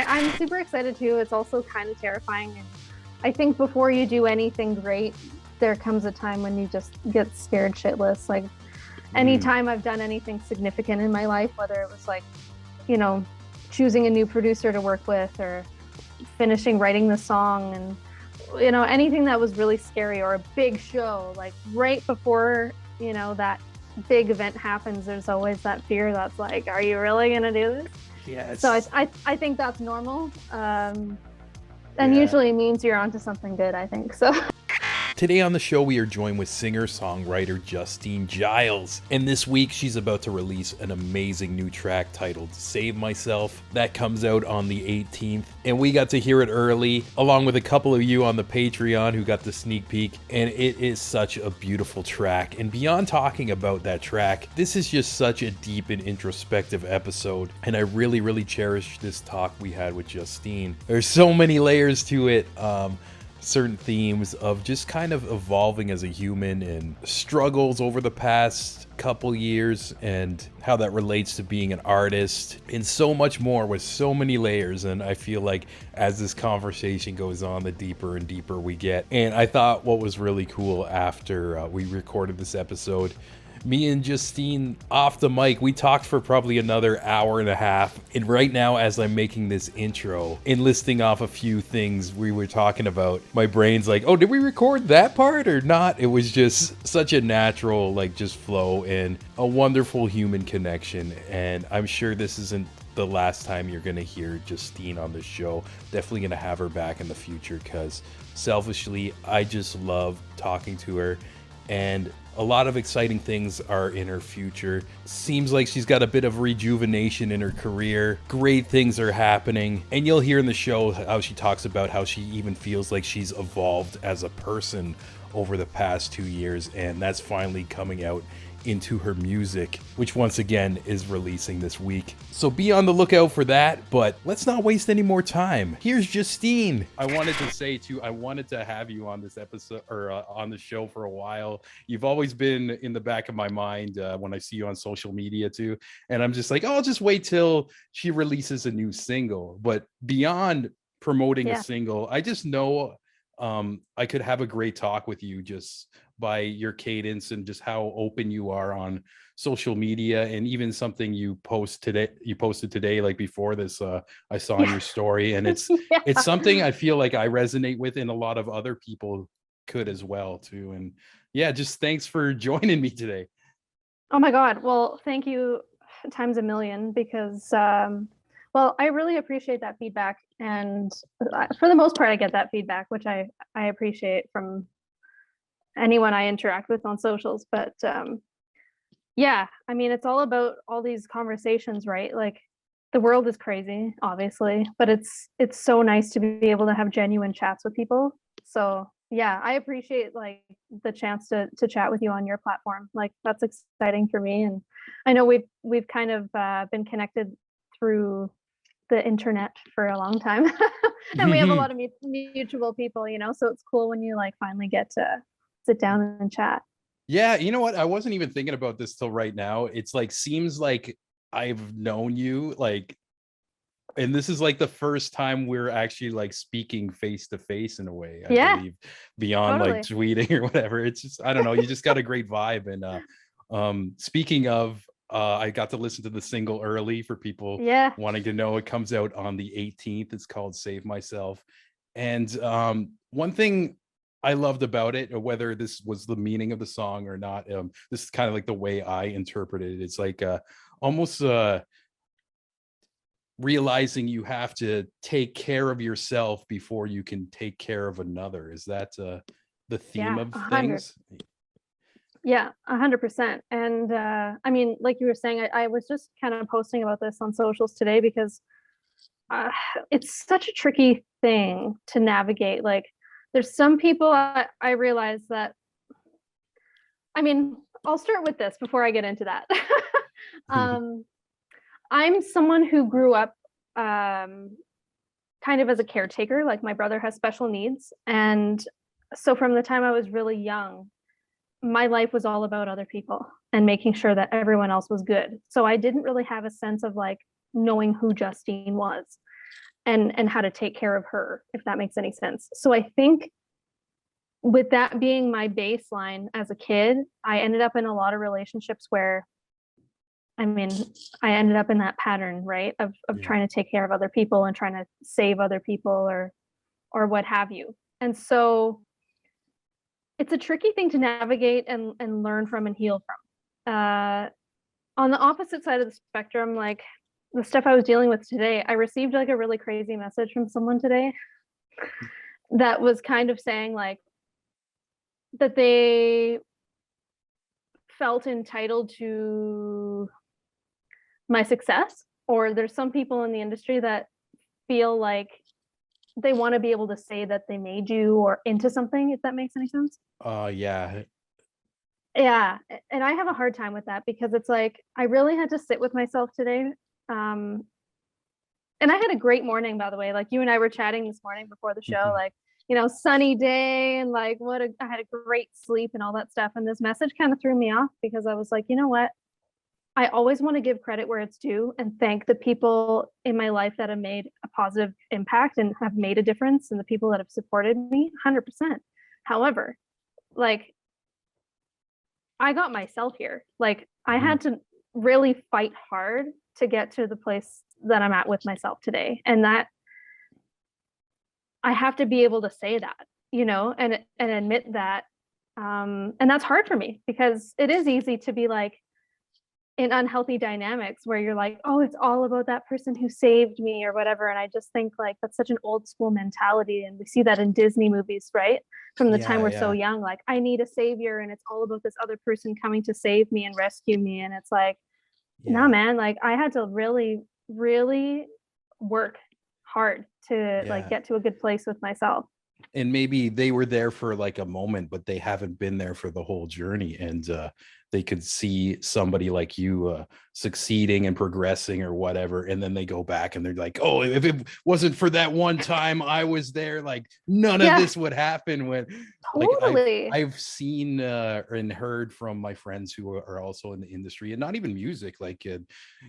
I'm super excited too. It's also kind of terrifying. And I think before you do anything great, there comes a time when you just get scared shitless. Like anytime I've done anything significant in my life, whether it was like, you know, choosing a new producer to work with or finishing writing the song and, you know, anything that was really scary or a big show, like right before, you know, that big event happens, there's always that fear that's like, are you really going to do this? Yes. So I think that's normal. And usually it means you're onto something good, I think. So Today on the show, we are joined with singer-songwriter Justine Giles. And this week, she's about to release an amazing new track titled Save Myself. That comes out on the 18th. And we got to hear it early, along with a couple of you on the Patreon who got the sneak peek. And it is such a beautiful track. And beyond talking about that track, this is just such a deep and introspective episode. And I really, really cherish this talk we had with Justine. There's so many layers to it. Certain themes of just kind of evolving as a human and struggles over the past couple years and how that relates to being an artist and so much more with so many layers. And I feel like as this conversation goes on, the deeper and deeper we get. And I thought what was really cool after we recorded this episode, me and Justine off the mic, we talked for probably another hour and a half. And right now, as I'm making this intro and listing off a few things we were talking about, my brain's like, oh, did we record that part or not? It was just such a natural, like, just flow and a wonderful human connection. And I'm sure this isn't the last time you're going to hear Justine on the show. Definitely going to have her back in the future because selfishly, I just love talking to her. And a lot of exciting things are in her future. Seems like she's got a bit of rejuvenation in her career. Great things are happening. And you'll hear in the show how she talks about how she even feels like she's evolved as a person over the past 2 years. And that's finally coming out into her music, which once again is releasing this week. So be on the lookout for that, but let's not waste any more time. Here's Justine. I wanted to say too, I wanted to have you on this episode or on the show for a while. You've always been in the back of my mind when I see you on social media too. And I'm just like, oh, I'll just wait till she releases a new single. But beyond promoting a single, I just know I could have a great talk with you just by your cadence and just how open you are on social media, and even something you posted today, like before this, I saw in your story, and it's something I feel like I resonate with, and a lot of other people could as well too. And just thanks for joining me today. Oh my God. Well, thank you times a million because well, I really appreciate that feedback. And for the most part, I get that feedback, which I appreciate from anyone I interact with on socials. But I mean, it's all about all these conversations, right? Like the world is crazy, obviously, but it's so nice to be able to have genuine chats with people. So yeah, I appreciate like the chance to chat with you on your platform. Like that's exciting for me. And I know we've kind of been connected through the internet for a long time and we have a lot of mutual people, you know, so it's cool when you like finally get to sit down and chat. Yeah, you know what, I wasn't even thinking about this till right now. It's like seems like I've known you like, and this is like the first time we're actually like speaking face to face in a way, I believe, beyond totally. like tweeting or whatever. It's just, I don't know, you just got a great vibe. And speaking of, I got to listen to the single early for people wanting to know. It comes out on the 18th. It's called Save Myself. And one thing I loved about it, or whether this was the meaning of the song or not, this is kind of like the way I interpreted it. It's like almost realizing you have to take care of yourself before you can take care of another. Is that the theme of things? Yeah, 100%. And I mean, like you were saying, I was just kind of posting about this on socials today because it's such a tricky thing to navigate. Like there's some people I realize that, I mean, I'll start with this before I get into that. I'm someone who grew up kind of as a caretaker. Like my brother has special needs. And so from the time I was really young, my life was all about other people and making sure that everyone else was good. So I didn't really have a sense of like knowing who Justine was. and how to take care of her, if that makes any sense. So I think with that being my baseline as a kid, I ended up in a lot of relationships where, I mean, I ended up in that pattern, right? Of Yeah. trying to take care of other people and trying to save other people or what have you. And so it's a tricky thing to navigate and learn from and heal from. On the opposite side of the spectrum, like the stuff I was dealing with today, I received like a really crazy message from someone today that was kind of saying like that they felt entitled to my success, or there's some people in the industry that feel like they want to be able to say that they made you or into something, if that makes any sense. Yeah. Yeah, and I have a hard time with that because it's like I really had to sit with myself today. Um, and I had a great morning, by the way. Like you and I were chatting this morning before the show, Mhm. like, sunny day and like I had a great sleep and all that stuff. And this message kind of threw me off because I was like, you know what? I always want to give credit where it's due and thank the people in my life that have made a positive impact and have made a difference and the people that have supported me 100%. However, like I got myself here. Like I Mhm. had to really fight hard to get to the place that I'm at with myself today. And that I have to be able to say that, and admit that. And that's hard for me because it is easy to be like in unhealthy dynamics where you're like, oh, it's all about that person who saved me or whatever. And I just think like that's such an old school mentality. And we see that in Disney movies, right? From the time Yeah, we're so yeah, young, like, I need a savior and it's all about this other person coming to save me and rescue me. And it's like, no, yeah, man, like I had to really, really work hard to like yeah. get to a good place with myself. And maybe they were there for like a moment, but they haven't been there for the whole journey. And they could see somebody like you succeeding and progressing or whatever. And then they go back and they're like, oh, if it wasn't for that one time I was there, like none of Yeah, this would happen. When like totally. I've seen and heard from my friends who are also in the industry, and not even music, like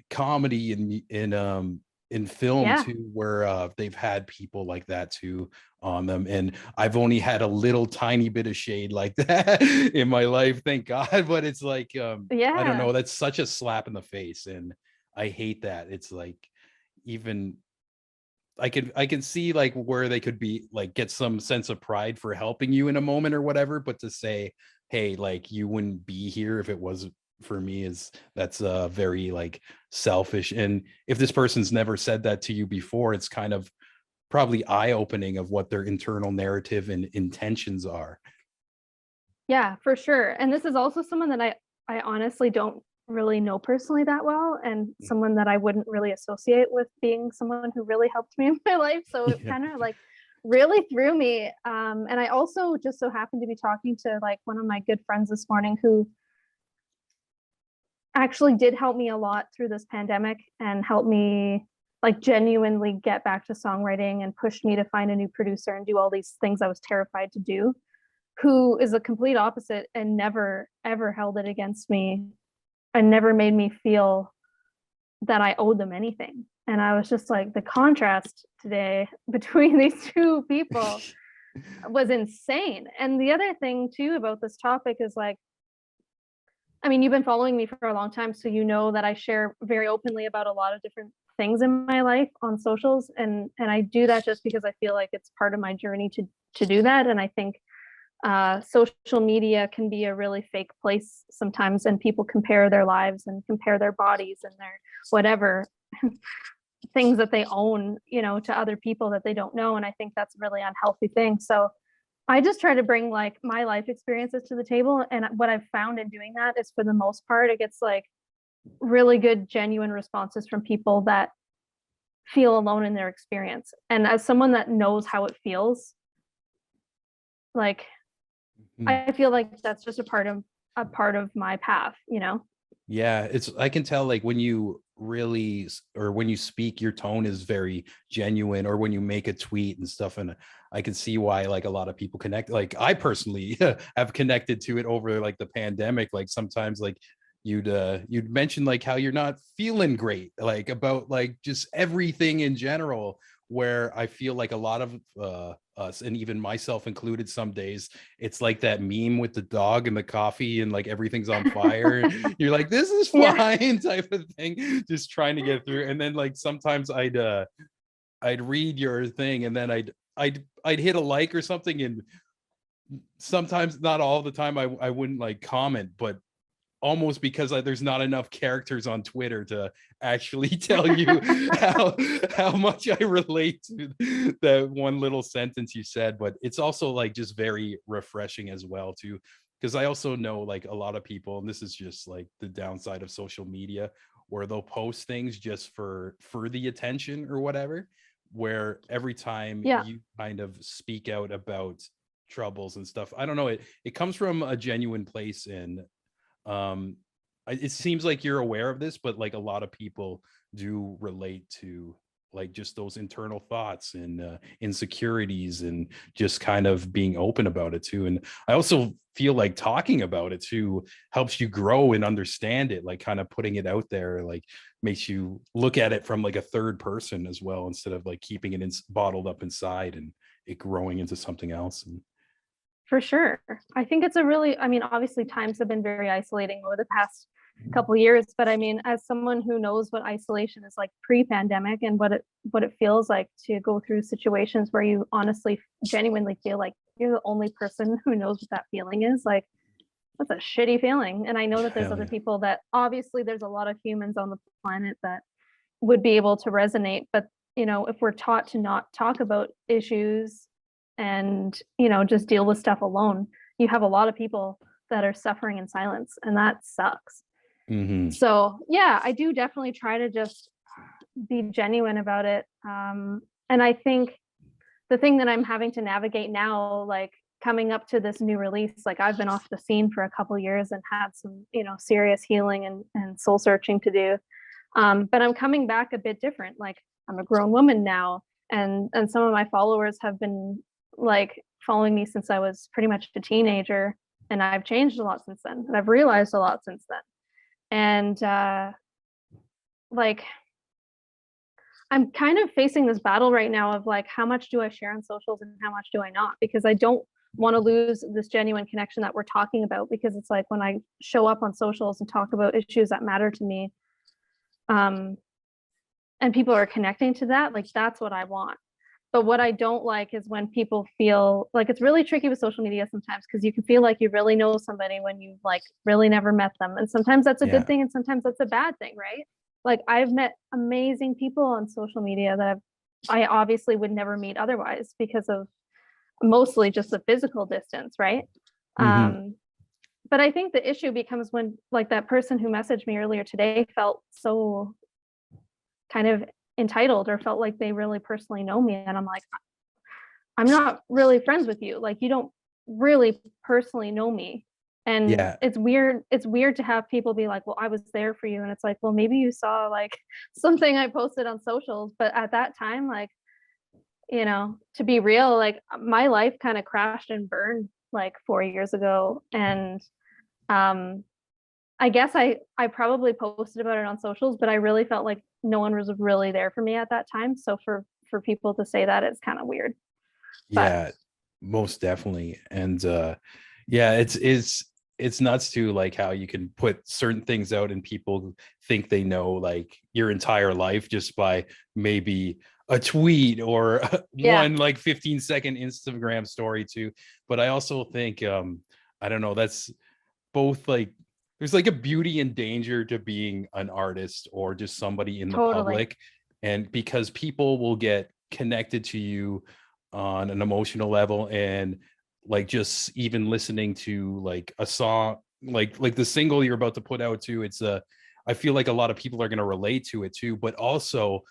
comedy and in film Yeah. too, where they've had people like that too on them. And I've only had a little tiny bit of shade like that in my life, thank God. But it's like I don't Yeah. know, that's such a slap in the face, and I hate that. It's like, even I can see like where they could be like get some sense of pride for helping you in a moment or whatever, but to say, hey, like you wouldn't be here if it wasn't for me, is that's very like selfish. And if this person's never said that to you before, it's kind of probably eye-opening of what their internal narrative and intentions are. Yeah, for sure. And this is also someone that I honestly don't really know personally that well, and someone that I wouldn't really associate with being someone who really helped me in my life. So it Yeah. kind of like really threw me. And I also just so happened to be talking to like one of my good friends this morning who actually did help me a lot through this pandemic and helped me like genuinely get back to songwriting and pushed me to find a new producer and do all these things I was terrified to do, who is a complete opposite and never ever held it against me and never made me feel that I owed them anything. And I was just like, the contrast today between these two people was insane. And the other thing too about this topic is like, I mean, you've been following me for a long time, so you know that I share very openly about a lot of different things in my life on socials, and I do that just because I feel like it's part of my journey to do that. And I think social media can be a really fake place sometimes, and people compare their lives and compare their bodies and their whatever things that they own, to other people that they don't know. And I think that's a really unhealthy thing. So I just try to bring like my life experiences to the table. And what I've found in doing that is for the most part, it gets like really good, genuine responses from people that feel alone in their experience. And as someone that knows how it feels, like Mhm. I feel like that's just a part of my path. Yeah, it's I can tell like when you or when you speak, your tone is very genuine, or when you make a tweet and stuff. And I can see why like a lot of people connect. Like I personally have connected to it over like the pandemic. Like sometimes like you'd mention like how you're not feeling great, like about like just everything in general, where I feel like a lot of us, and even myself included, some days it's like that meme with the dog and the coffee and like everything's on fire. You're like, this is Yeah. fine, type of thing, just trying to get through. And then like sometimes I'd read your thing, and then I'd hit a like or something, and sometimes, not all the time, I wouldn't like comment, but almost because there's not enough characters on Twitter to actually tell you how much I relate to that one little sentence you said. But it's also like just very refreshing as well too, because I also know like a lot of people, and this is just like the downside of social media, where they'll post things just for the attention or whatever, where every time Yeah. you kind of speak out about troubles and stuff, I don't know, it comes from a genuine place. And um it seems like you're aware of this, but like a lot of people do relate to like just those internal thoughts and insecurities, and just kind of being open about it too. And I also feel like talking about it too helps you grow and understand it, like kind of putting it out there, like makes you look at it from like a third person as well, instead of like keeping it bottled up inside and it growing into something else. And For sure. I think it's a really, I mean, obviously times have been very isolating over the past couple years, but I mean, as someone who knows what isolation is like pre-pandemic and what it feels like to go through situations where you honestly genuinely feel like you're the only person who knows what that feeling is, like that's a shitty feeling. And I know that there's hell other yeah. people that obviously there's a lot of humans on the planet that would be able to resonate, but if we're taught to not talk about issues and just deal with stuff alone, you have a lot of people that are suffering in silence, and that sucks. Mm-hmm. So yeah, I do definitely try to just be genuine about it. And I think the thing that I'm having to navigate now, like coming up to this new release, like I've been off the scene for a couple years and had some serious healing and soul searching to do. But I'm coming back a bit different. Like I'm a grown woman now, and some of my followers have been like following me since I was pretty much a teenager, and I've changed a lot since then, and I've realized a lot since then. And like I'm kind of facing this battle right now of like, how much do I share on socials and how much do I not? Because I don't want to lose this genuine connection that we're talking about, because it's like when I show up on socials and talk about issues that matter to me, and people are connecting to that, like that's what I want. But what I don't like is when people feel like, it's really tricky with social media sometimes, because you can feel like you really know somebody when you've like really never met them. And sometimes that's a Yeah. good thing and sometimes that's a bad thing, right? Like I've met amazing people on social media that I obviously would never meet otherwise, because of mostly just the physical distance, right? Mm-hmm. But I think the issue becomes when like that person who messaged me earlier today felt so kind of entitled, or felt like they really personally know me, and I'm like, I'm not really friends with you, like you don't really personally know me. And Yeah. it's weird to have people be like, well, I was there for you, and it's like, well, maybe you saw like something I posted on socials, but at that time, like, to be real, like my life kind of crashed and burned like 4 years ago. And I guess I probably posted about it on socials, but I really felt like no one was really there for me at that time. So for people to say that, it's kind of weird. But Yeah, most definitely. And yeah, it's nuts too, like how you can put certain things out and people think they know like your entire life just by maybe a tweet or yeah, one like 15-second Instagram story too. But I also think I don't know, that's both like, there's like a beauty and danger to being an artist or just somebody in the totally. public. And because people will get connected to you on an emotional level, and like just even listening to like a song, like the single you're about to put out too, it's a, I feel like a lot of people are going to relate to it too. But also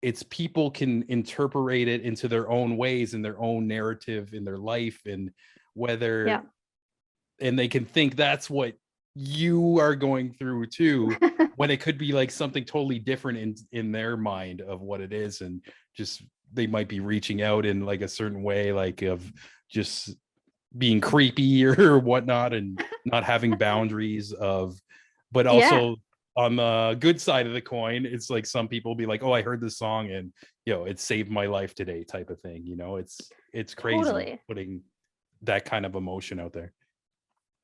it's, people can interpret it into their own ways and their own narrative in their life, and Yeah. whether, and they can think that's what you are going through too, when it could be like something totally different in their mind of what it is. And just, they might be reaching out in like a certain way, like of just being creepy or whatnot, and not having boundaries of, but Yeah. also on the good side of the coin, it's like some people be like, oh, I heard this song and it saved my life today type of thing. It's crazy Totally. putting that kind of emotion out there.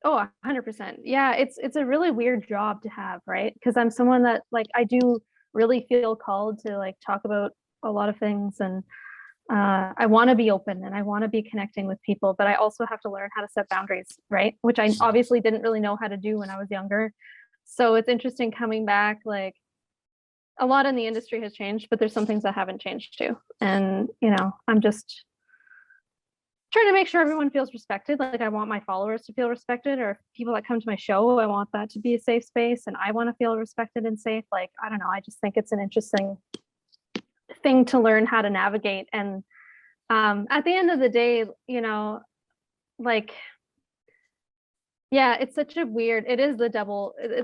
Oh, 100%. Yeah, it's a really weird job to have, right? Because I'm someone that like I do really feel called to like talk about a lot of things, and I want to be open and I want to be connecting with people, but I also have to learn how to set boundaries, right? Which I obviously didn't really know how to do when I was younger. So it's interesting coming back. Like a lot in the industry has changed, but there's some things that haven't changed too. And I'm just trying to make sure everyone feels respected. Like I want my followers to feel respected, or people that come to my show, I want that to be a safe space, and I want to feel respected and safe. Like I don't know, I just think it's an interesting thing to learn how to navigate. And at the end of the day, like yeah, it's such a weird, it's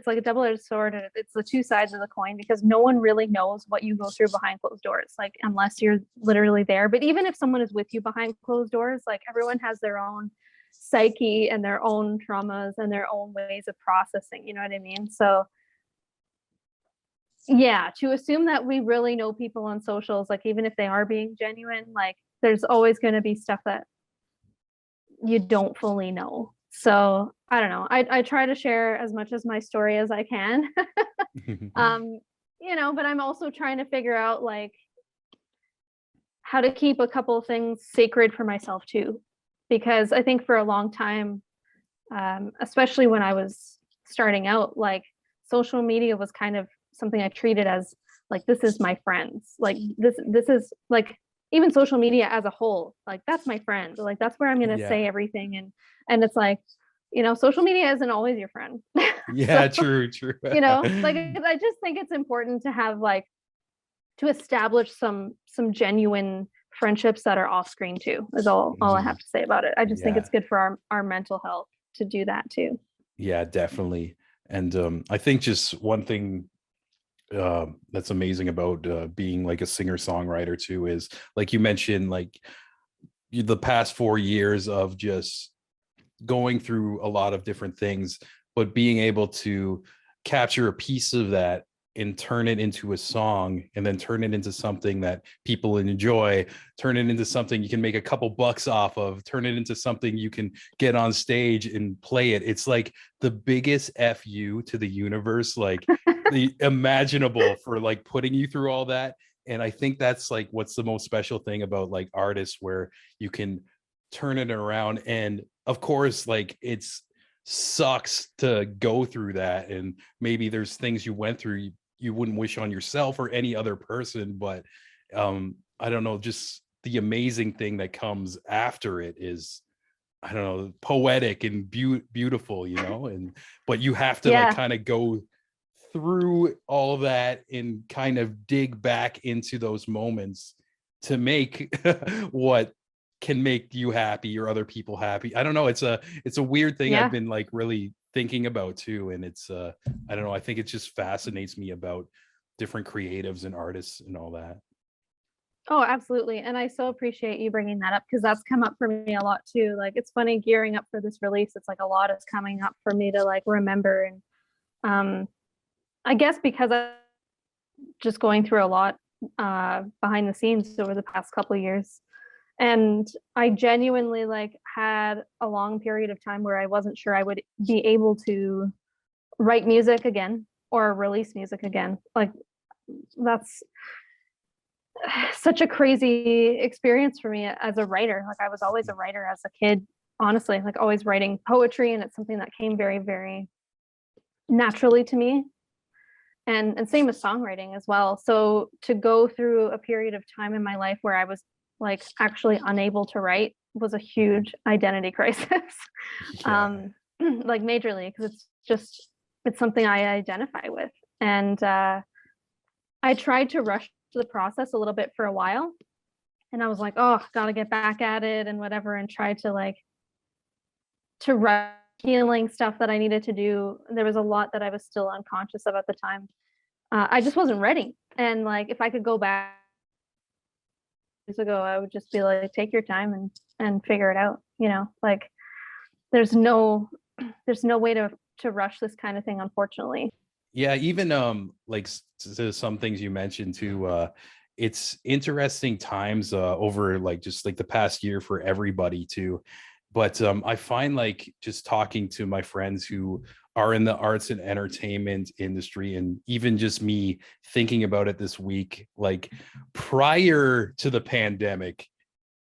like a double-edged sword, and it's the two sides of the coin, because no one really knows what you go through behind closed doors, like unless you're literally there. But even if someone is with you behind closed doors, like everyone has their own psyche and their own traumas and their own ways of processing, you know what I mean? So yeah, to assume that we really know people on socials, like even if they are being genuine, like there's always going to be stuff that you don't fully know. So I don't know. I try to share as much as my story as I can. But I'm also trying to figure out like how to keep a couple of things sacred for myself too. Because I think for a long time, especially when I was starting out, like social media was kind of something I treated as like, this is my friends. Like this is like, even social media as a whole, like that's my friend. Like that's where I'm going to say everything. And it's like, social media isn't always your friend. Yeah, So, true. like I just think it's important to have like, to establish some genuine friendships that are off screen too, is all I have to say about it. I just think Yeah. it's good for our mental health to do that too. Yeah, definitely. And I think just one thing that's amazing about being like a singer songwriter too is, like you mentioned, like the past 4 years of just going through a lot of different things, but being able to capture a piece of that and turn it into a song, and then turn it into something that people enjoy, turn it into something you can make a couple bucks off of, turn it into something you can get on stage and play it. It's like the biggest fu to the universe, like the imaginable, for like putting you through all that. And I think that's like what's the most special thing about like artists, where you can turn it around. And of course, like it's sucks to go through that, and maybe there's things you went through you wouldn't wish on yourself or any other person, but I don't know, just the amazing thing that comes after it is, I don't know, poetic and beautiful, and but you have to like Yeah. kind of go through all of that and kind of dig back into those moments to make what can make you happy or other people happy. I don't know, it's a weird thing I've Yeah. been like really thinking about too. And it's I don't know, I think it just fascinates me about different creatives and artists and all that. Oh, absolutely. And I so appreciate you bringing that up, because that's come up for me a lot too. Like it's funny, gearing up for this release, it's like a lot is coming up for me to like remember. And um I guess because I'm just going through a lot behind the scenes over the past couple of years. And I genuinely like had a long period of time where I wasn't sure I would be able to write music again or release music again. Like that's such a crazy experience for me as a writer. Like I was always a writer as a kid, honestly, like always writing poetry, and it's something that came very, very naturally to me. And same with songwriting as well. So to go through a period of time in my life where I was like actually unable to write was a huge identity crisis. Yeah. Like majorly, because it's something I identify with. And I tried to rush the process a little bit for a while, and I was like, oh, gotta get back at it and whatever, and try to like to rush healing stuff that I needed to do. There was a lot that I was still unconscious of at the time. I just wasn't ready. And like if I could go back years ago, I would just be like, take your time and figure it out. Like there's no way to rush this kind of thing, unfortunately. Yeah, even like to some things you mentioned too, it's interesting times over like just like the past year for everybody too. But I find like just talking to my friends who are in the arts and entertainment industry, and even just me thinking about it this week, like prior to the pandemic,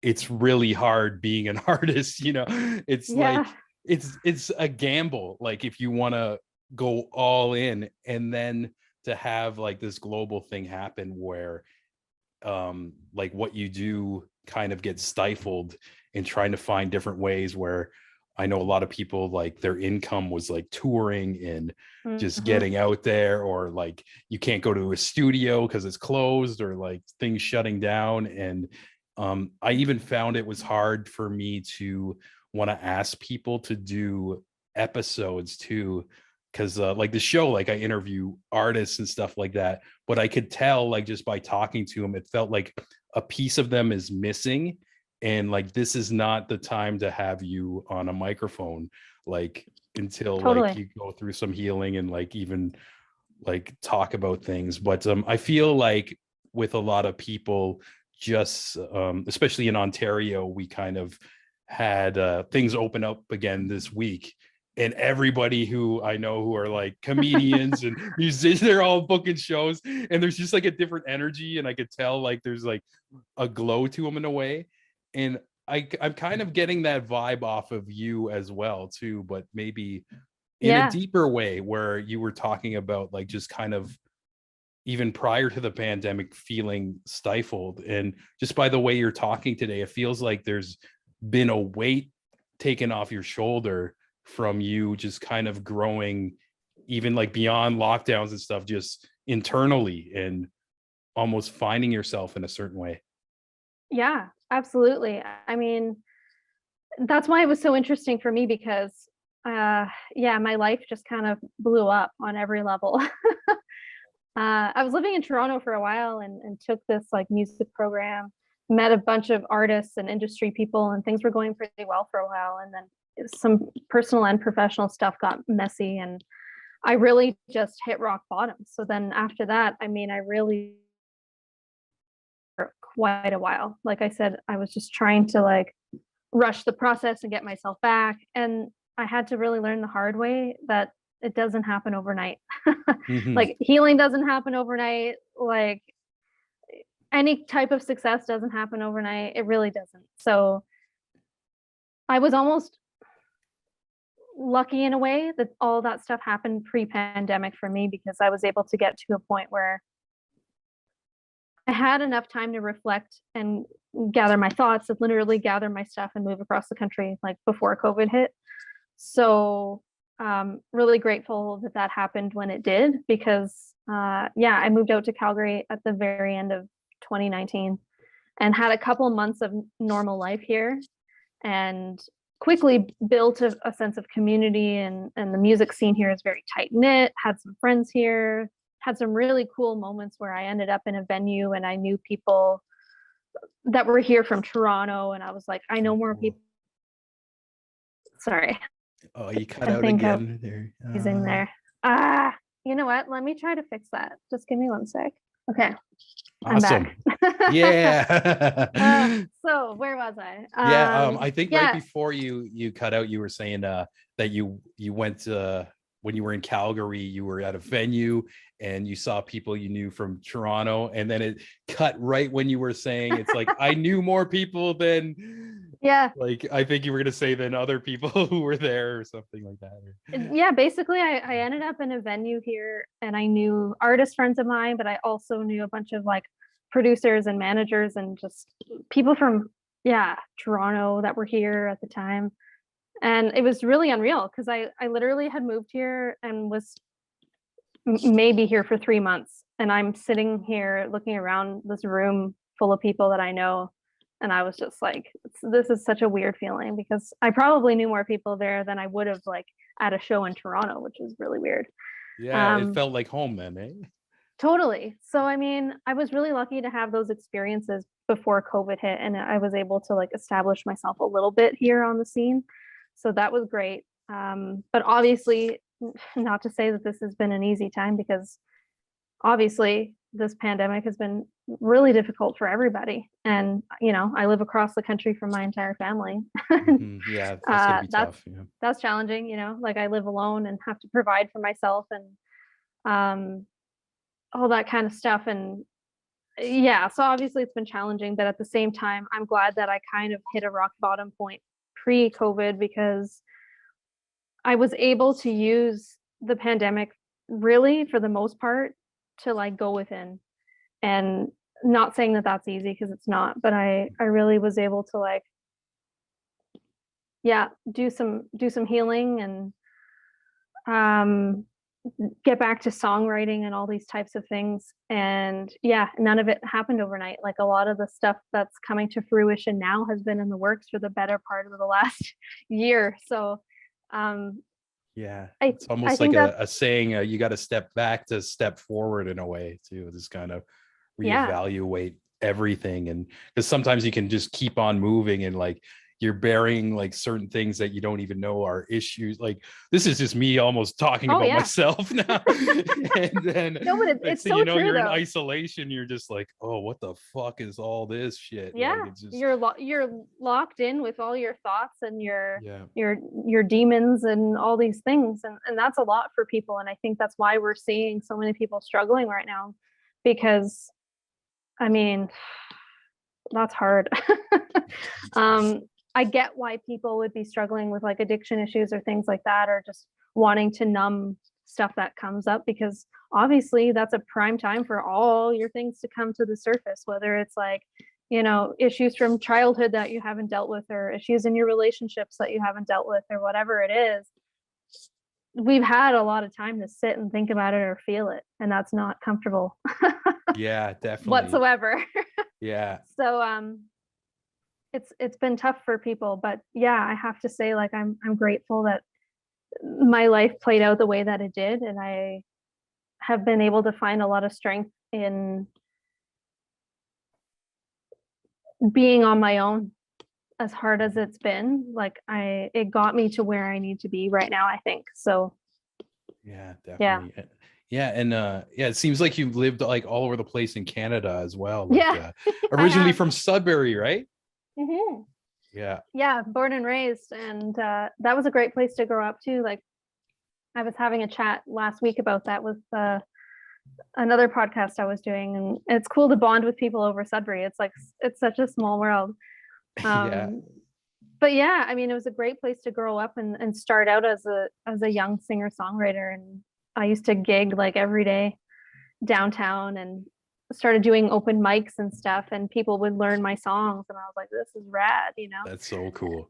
it's really hard being an artist, you know. It's Yeah, like it's a gamble, like if you want to go all in, and then to have like this global thing happen where like what you do kind of gets stifled in trying to find different ways. Where I know a lot of people, like their income was like touring and just hmm, getting out there, or like you can't go to a studio because it's closed, or like things shutting down. And I even found it was hard for me to want to ask people to do episodes too, because like the show, like I interview artists and stuff like that, but I could tell like just by talking to them, it felt like a piece of them is missing. And like this is not the time to have you on a microphone, like until like totally. you go through some healing and like even like talk about things. But I feel like with a lot of people, just especially in Ontario, we kind of had things open up again this week, and everybody who I know who are like comedians and musicians, they're all booking shows, and there's just like a different energy, and I could tell like there's like a glow to them in a way. And I'm kind of getting that vibe off of you as well too, but maybe in a Yeah, deeper way, where you were talking about like just kind of even prior to the pandemic feeling stifled. And just by the way you're talking today, it feels like there's been a weight taken off your shoulder from you just kind of growing, even like beyond lockdowns and stuff, just internally, and almost finding yourself in a certain way. yeah, absolutely. I mean, that's why it was so interesting for me because, yeah, my life just kind of blew up on every level. I was living in Toronto for a while and took this like music program, met a bunch of artists and industry people, and things were going pretty well for a while. And then some personal and professional stuff got messy, and I really just hit rock bottom. So then after that, I mean, I really for quite a while. Like I said, I was just trying to like rush the process and get myself back. And I had to really learn the hard way that it doesn't happen overnight. Mm-hmm. Like healing doesn't happen overnight. Like any type of success doesn't happen overnight. It really doesn't. So I was almost lucky in a way that all that stuff happened pre-pandemic for me because I was able to get to a point where I had enough time to reflect and gather my thoughts and literally gather my stuff and move across the country like before COVID hit. So really grateful that that happened when it did because yeah, I moved out to Calgary at the very end of 2019 and had a couple months of normal life here and quickly built a sense of community and the music scene here is very tight knit, had some friends here, had some really cool moments where I ended up in a venue and I knew people that were here from Toronto and I was like, I know more Cool. people. Sorry, Oh, you cut I out think I was again there. using there. Ah, you know what? Let me try to fix that. Just give me one sec. Okay, I'm back. Awesome. Yeah. So where was I? Yeah, I think right Yeah, before you cut out, you were saying that you went when you were in Calgary, you were at a venue and you saw people you knew from Toronto, and then it cut right when you were saying it's like I knew more people than, yeah, like I think you were gonna say, than other people who were there or something like that. yeah. Basically, I ended up in a venue here, and I knew artist friends of mine, but I also knew a bunch of like producers and managers and just people from yeah Toronto that were here at the time. And it was really unreal because I literally had moved here and was maybe here for 3 months, and I'm sitting here looking around this room full of people that I know, and I was just like, this is such a weird feeling because I probably knew more people there than I would have like at a show in Toronto, which is really weird. Yeah, it Um, felt like home then, eh? totally. So I mean, I was really lucky to have those experiences before COVID hit, and I was able to like establish myself a little bit here on the scene. So that was great. But obviously, not to say that this has been an easy time, because obviously this pandemic has been really difficult for everybody. And, I live across the country from my entire family. Yeah, that's gonna be That's tough. Yeah. that's challenging, like I live alone and have to provide for myself, and all that kind of stuff. And yeah, so obviously it's been challenging, but at the same time, I'm glad that I kind of hit a rock bottom point pre-COVID, because I was able to use the pandemic, really, for the most part, to like go within. And not saying that that's easy, because it's not, but I really was able to, like, yeah, do some healing, and um get back to songwriting and all these types of things. And yeah, none of it happened overnight. Like, a lot of the stuff that's coming to fruition now has been in the works for the better part of the last year. So um Yeah, I it's I almost like think that, a saying, you got to step back to step forward in a way too. Just kind of yeah. reevaluate everything, and because sometimes you can just keep on moving and like you're burying like certain things that you don't even know are issues. Like this is just me almost talking Oh about yeah. myself now. And then No, but next it's thing so you know, true you're in though. isolation. You're just like, oh, what the fuck is all this shit? Like Yeah, it's just you're locked in with all your thoughts and your yeah. your your demons and all these things, and that's a lot for people. And I think that's why we're seeing so many people struggling right now, because I mean, that's hard. um I get why people would be struggling with like addiction issues or things like that, or just wanting to numb stuff that comes up, because obviously that's a prime time for all your things to come to the surface, whether it's like, issues from childhood that you haven't dealt with, or issues in your relationships that you haven't dealt with, or whatever it is. We've had a lot of time to sit and think about it or feel it, and that's not comfortable Yeah, definitely. whatsoever. Yeah. So it's been tough for people, but yeah, I have to say, like, I'm grateful that my life played out the way that it did, and I have been able to find a lot of strength in being on my own. As hard as it's been, like, it got me to where I need to be right now, I think. So Yeah, yeah. definitely. Yeah, and yeah, it seems like you've lived like all over the place in Canada as well. Like Yeah. I originally have. from Sudbury, right? Hmm. Yeah. Yeah, born and raised, and that was a great place to grow up too. Like, I was having a chat last week about that with another podcast I was doing, and it's cool to bond with people over Sudbury. It's like, it's such a small world. Yeah. Um, but yeah, I mean, it was a great place to grow up and start out as a young singer songwriter. And I used to gig like every day downtown, and started doing open mics and stuff, and people would learn my songs, and I was like, this is rad. That's so cool.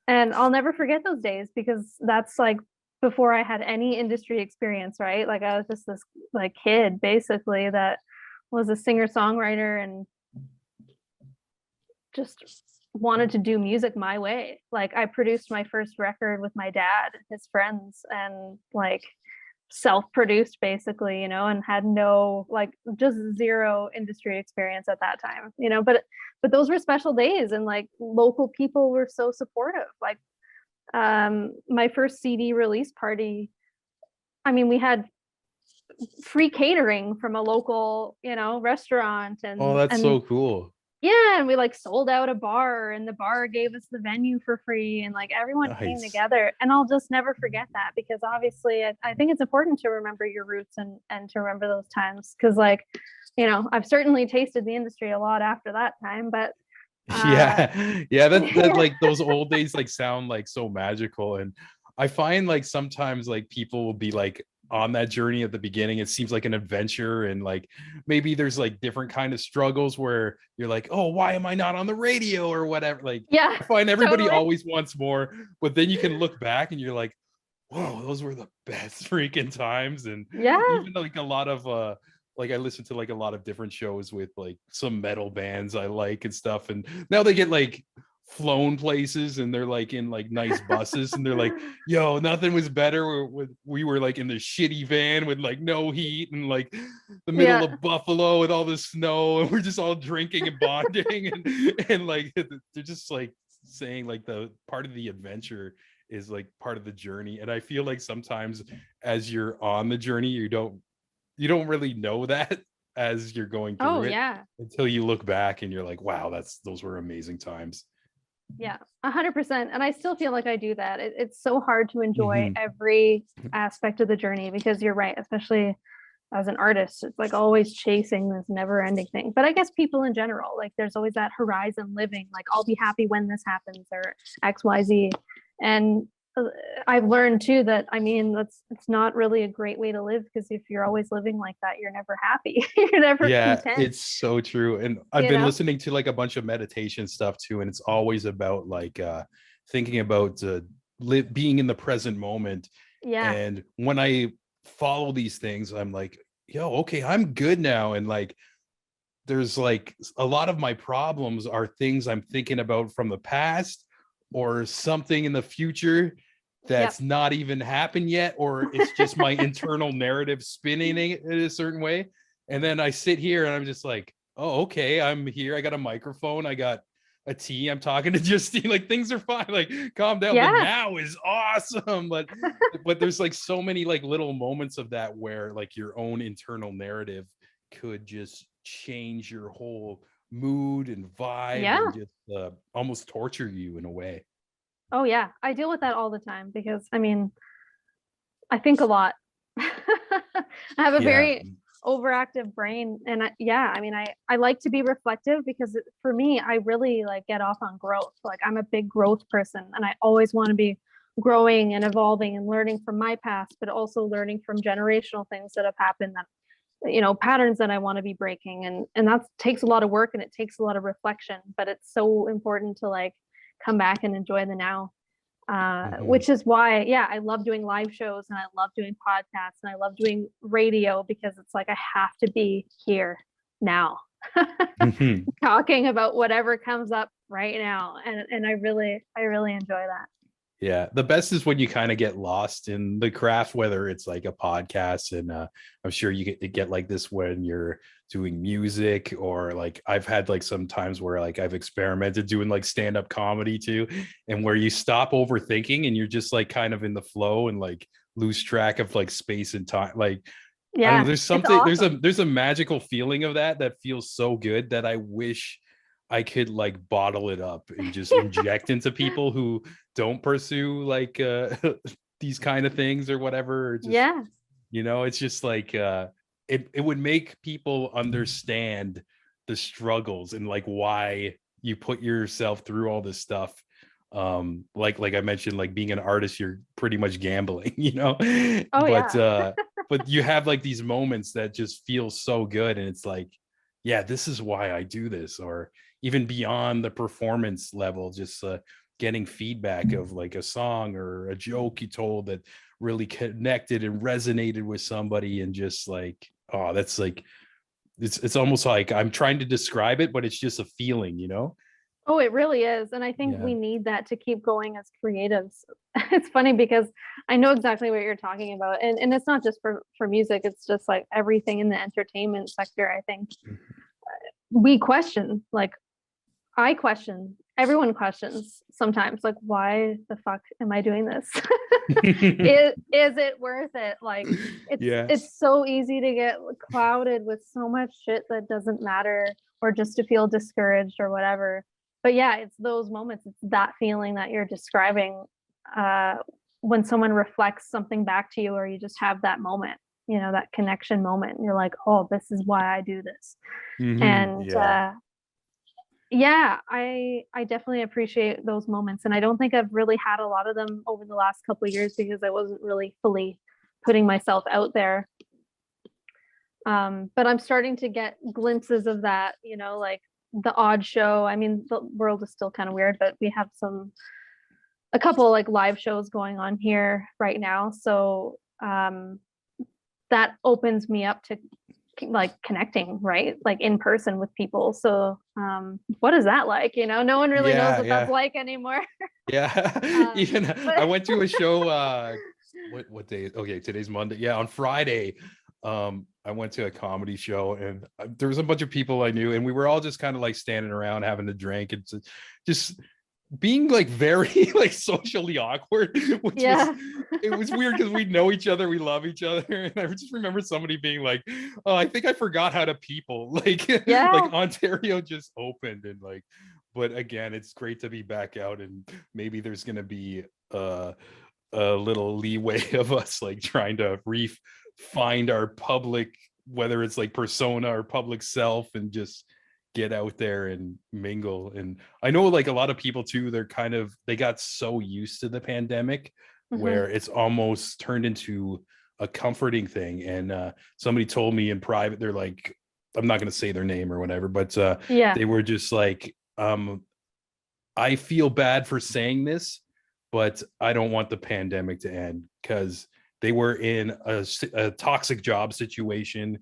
And I'll never forget those days, because that's like before I had any industry experience, right? Like, I was just this like kid basically that was a singer songwriter, and just wanted to do music my way. Like, I produced my first record with my dad and his friends, and like self-produced basically, and had no, like, just zero industry experience at that time, but those were special days, and like local people were so supportive. Like, my first CD release party, I mean, we had free catering from a local, restaurant, Oh, and that's and so cool. yeah, and we like sold out a bar, and the bar gave us the venue for free, and like everyone came Nice. together. And I'll just never forget that, because obviously I think it's important to remember your roots, and to remember those times, because like, I've certainly tasted the industry a lot after that time, but uh Yeah. Yeah, that like those old days like sound like so magical. And I find like sometimes like people will be like on that journey at the beginning. It seems like an adventure, and like maybe there's like different kind of struggles where you're like, oh, why am I not on the radio or whatever? Like yeah, I find everybody totally. always wants more, but then you can look back and you're like, whoa, those were the best freaking times. And Yeah, even like a lot of like I listen to like a lot of different shows with like some metal bands I like and stuff, and now they get like flown places and they're like in like nice buses, and they're like, yo, nothing was better with we were like in the shitty van with like no heat and like the middle yeah, of Buffalo with all the snow, and we're just all drinking and bonding. And like they're just like saying like the part of the adventure is like part of the journey. And I feel like sometimes as you're on the journey, you don't really know that as you're going Oh through it yeah. until you look back and you're like, wow, those were amazing times. Yeah, 100%. And I still feel like I do that. It's so hard to enjoy Mhm. every aspect of the journey because you're right, especially as an artist, it's like always chasing this never ending thing. But I guess people in general, like there's always that horizon living, like I'll be happy when this happens or XYZ. And uh, I've learned too that I mean it's not really a great way to live because if you're always living like that, you're never happy. You're never Yeah, content, it's so true. And I've you been know? listening to like a bunch of meditation stuff too, and it's always about like thinking about being in the present moment. Yeah. And when I follow these things, I'm like, yo, okay, I'm good now. And like there's like a lot of my problems are things I'm thinking about from the past or something in the future Yep. that's not even happened yet, or it's just my internal narrative spinning it in a certain way. And then I sit here and I'm just like, oh, okay, I'm here. I got a microphone. I got a tea. I'm talking to Justine. Like things are fine. Like calm down. The Yeah. now is awesome. But there's like so many like little moments of that where like your own internal narrative could just change your whole mood and vibe and Yeah. just almost torture you in a way. Oh yeah. I deal with that all the time because I mean, I think a lot. I have a Yeah. very overactive brain and yeah, I mean I like to be reflective because for me I really like get off on growth. Like I'm a big growth person and I always want to be growing and evolving and learning from my past but also learning from generational things that have happened that patterns that I want to be breaking and that takes a lot of work and it takes a lot of reflection but it's so important to like come back and enjoy the now Mhm. which is why, yeah, I love doing live shows and I love doing podcasts and I love doing radio because it's like I have to be here now, Mhm. talking about whatever comes up right now, and I really enjoy that. Yeah, the best is when you kind of get lost in the craft, whether it's like a podcast, and I'm sure you get like this when you're doing music, or like I've had like some times where like I've experimented doing like stand-up comedy too, and where you stop overthinking and you're just like kind of in the flow and like lose track of like space and time. Like I don't know, Yeah, there's it's something, awesome. there's a magical feeling of that feels so good that I wish I could like bottle it up and just inject into people who don't pursue like these kind of things or whatever, or just, Yeah. it's just like it would make people understand the struggles and like why you put yourself through all this stuff. Like I mentioned, like being an artist, you're pretty much gambling, Oh but yeah. but you have like these moments that just feel so good, and it's like, yeah, this is why I do this. Or even beyond the performance level, just getting feedback of like a song or a joke you told that really connected and resonated with somebody, and just like, oh, that's like, it's almost like I'm trying to describe it, but it's just a feeling. Oh, it really is. And I think Yeah. we need that to keep going as creatives. It's funny because I know exactly what you're talking about. And it's not just for music, it's just like everything in the entertainment sector. I think we question, like I question, everyone questions sometimes, like, why the fuck am I doing this? Is it worth it? Like Yeah. it's so easy to get clouded with so much shit that doesn't matter or just to feel discouraged or whatever. But yeah, it's those moments, it's that feeling that you're describing uh when someone reflects something back to you or you just have that moment, that connection moment. You're like, oh, this is why I do this. And Yeah. yeah, I definitely appreciate those moments, and I don't think I've really had a lot of them over the last couple of years because I wasn't really fully putting myself out there. But I'm starting to get glimpses of that, like the odd show. I mean, the world is still kind of weird, but we have a couple like live shows going on here right now, so that opens me up to like connecting, right, like in person with people. So what is that like? No one really knows Yeah. what that's Yeah. like anymore. Yeah. um Even I but went to a show what day? Okay, today's Monday. Yeah, on Friday, I went to a comedy show, and there was a bunch of people I knew, and we were all just kind of like standing around having a drink and just being like very like socially awkward, which was Yeah. it was weird because we know each other, we love each other, and I just remember somebody being like, "Oh, I think I forgot how to people." Like Yeah. like Ontario just opened and like, but again, it's great to be back out, and maybe there's gonna be a little leeway of us like trying to find our public, whether it's like persona or public self, and just get out there and mingle. And I know like a lot of people too, they got so used to the pandemic Hmm. where it's almost turned into a comforting thing. And somebody told me in private, they're like, I'm not going to say their name or whatever, but Yeah. they were just like, I feel bad for saying this, but I don't want the pandemic to end, because they were in a toxic job situation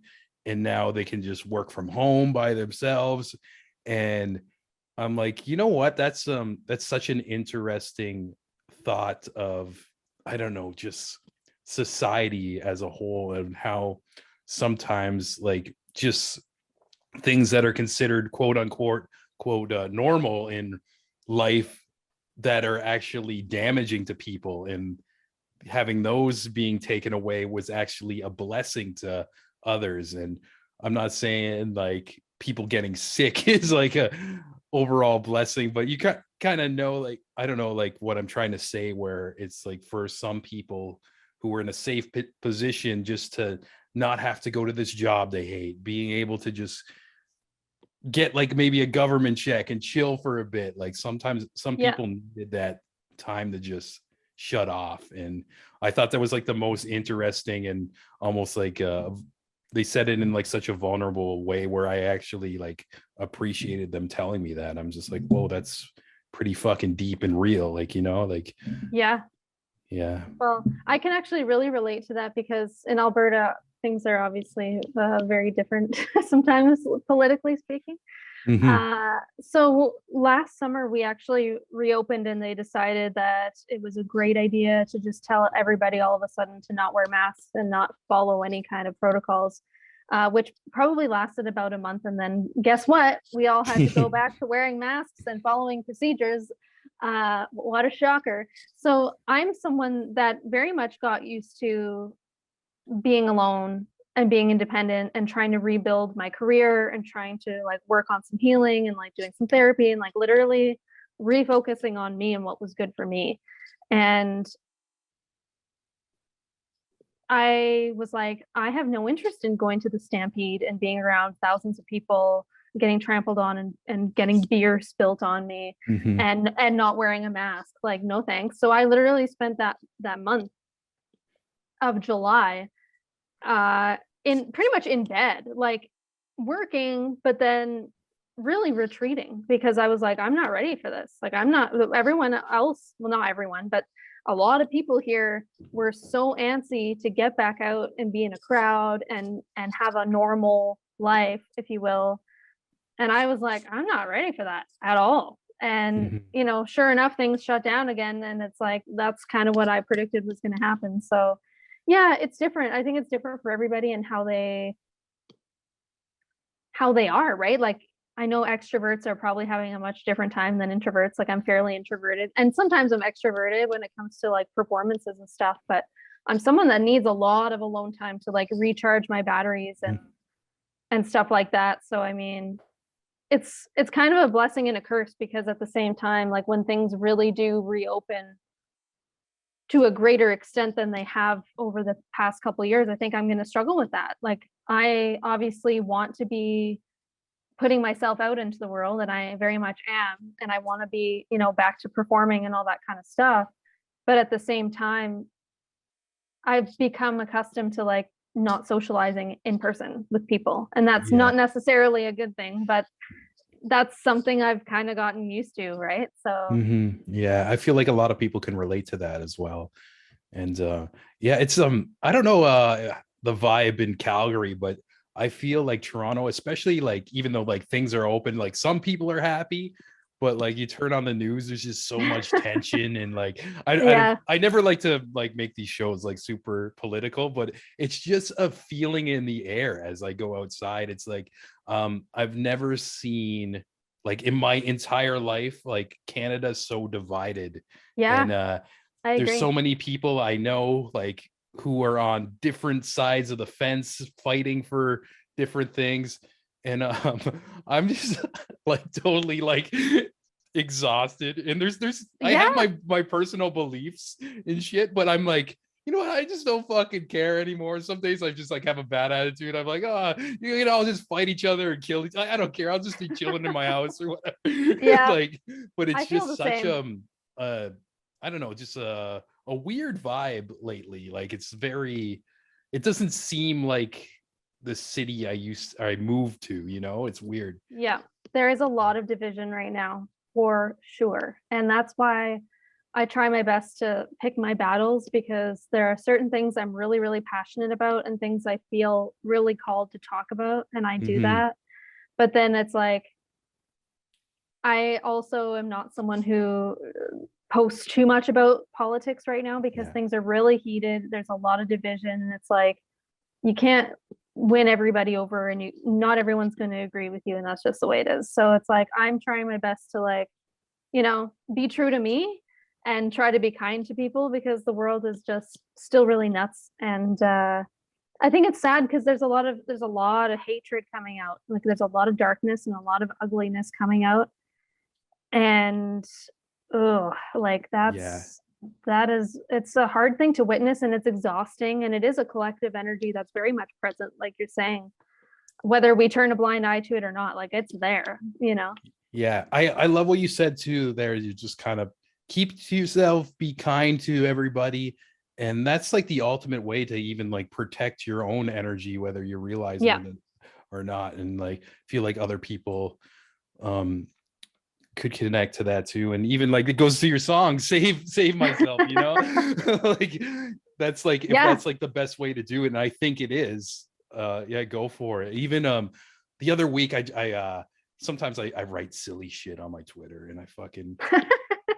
and now they can just work from home by themselves. And I'm like, you know what? That's such an interesting thought of, I don't know, just society as a whole, and how sometimes like just things that are considered quote unquote normal in life that are actually damaging to people, and having those being taken away was actually a blessing to others. And I'm not saying like people getting sick is like a overall blessing, but you kind of know, like, I don't know, like what I'm trying to say, where it's like for some people who are in a safe position just to not have to go to this job they hate, being able to just get like maybe a government check and chill for a bit. Like sometimes some Yeah. people needed that time to just shut off. And I thought that was like the most interesting, and almost like they said it in like such a vulnerable way where I actually like appreciated them telling me that. I'm just like, whoa, that's pretty fucking deep and real. Like, you know, like, Yeah. yeah. Well, I can actually really relate to that because in Alberta, things are obviously very different sometimes, politically speaking. Mm-hmm. So last summer, we actually reopened and they decided that it was a great idea to just tell everybody all of a sudden to not wear masks and not follow any kind of protocols, which probably lasted about a month. And then guess what? We all had to go back to wearing masks and following procedures. What a shocker. So I'm someone that very much got used to being alone and being independent and trying to rebuild my career and trying to like work on some healing and like doing some therapy and like literally refocusing on me and what was good for me. And I was like, I have no interest in going to the Stampede and being around thousands of people getting trampled on and getting beer spilt on me Mm-hmm. and not wearing a mask. Like, no thanks. So I literally spent that month of July in pretty much in bed, like working, but then really retreating because I was like, I'm not ready for this. Like, I'm not, everyone else, well, not everyone, but a lot of people here were so antsy to get back out and be in a crowd and have a normal life, if you will. And I was like, I'm not ready for that at all. And, Mm-hmm. you know, sure enough, things shut down again. And it's like, that's kind of what I predicted was going to happen. So, yeah, it's different. I think it's different for everybody and how they are, right? Like I know extroverts are probably having a much different time than introverts. Like I'm fairly introverted and sometimes I'm extroverted when it comes to like performances and stuff, but I'm someone that needs a lot of alone time to like recharge my batteries and stuff like that. So I mean, it's kind of a blessing and a curse because at the same time, like when things really do reopen to a greater extent than they have over the past couple of years, I think I'm going to struggle with that. Like I obviously want to be putting myself out into the world and I very much am and I want to be, you know, back to performing and all that kind of stuff. But at the same time, I've become accustomed to like not socializing in person with people. And that's Yeah. not necessarily a good thing, but that's something I've kind of gotten used to, right? So Mm-hmm. Yeah, I feel like a lot of people can relate to that as well. And yeah, it's I don't know the vibe in Calgary, but I feel like Toronto, especially like even though like things are open, like some people are happy, but like you turn on the news, there's just so much tension. And like yeah. I never like to like make these shows like super political, but it's just a feeling in the air as I go outside. It's like I've never seen like in my entire life, like Canada's so divided. Yeah, And I there's agree. so many people I know like who are on different sides of the fence fighting for different things. And I'm just like totally like exhausted. And there's I Yeah, have my personal beliefs and shit, but I'm like, you know what? I just don't fucking care anymore. Some days I just like have a bad attitude. I'm like, oh, you know, I'll just fight each other and kill each. I don't care. I'll just be chilling in my house or whatever. yeah, Like, but I it's feel just the such same. I don't know, just a weird vibe lately. Like it's very, it doesn't seem like the city I moved to. You know, it's weird. Yeah, there is a lot of division right now, for sure. And that's why I try my best to pick my battles because there are certain things I'm really, really passionate about and things I feel really called to talk about. And I do Mm-hmm. that. But then it's like, I also am not someone who posts too much about politics right now because Yeah. things are really heated. There's a lot of division. And it's like, you can't win everybody over and you not everyone's going to agree with you and that's just the way it is. So it's like I'm trying my best to like, be true to me and try to be kind to people because the world is just still really nuts. And I think it's sad because there's a lot of hatred coming out. Like there's a lot of darkness and a lot of ugliness coming out. And like Yeah. it's a hard thing to witness and it's exhausting and it is a collective energy that's very much present, like you're saying, whether we turn a blind eye to it or not, like it's there. Yeah, I love what you said too. There, you just kind of keep to yourself, be kind to everybody, and that's like the ultimate way to even like protect your own energy, whether you're realizing Yeah. it or not, and like feel like other people um could connect to that too. And even like it goes to your song, save myself, you know, like that's like if Yeah. that's like the best way to do it, and I think it is. Yeah, go for it. Even the other week I sometimes I write silly shit on my Twitter, and I fucking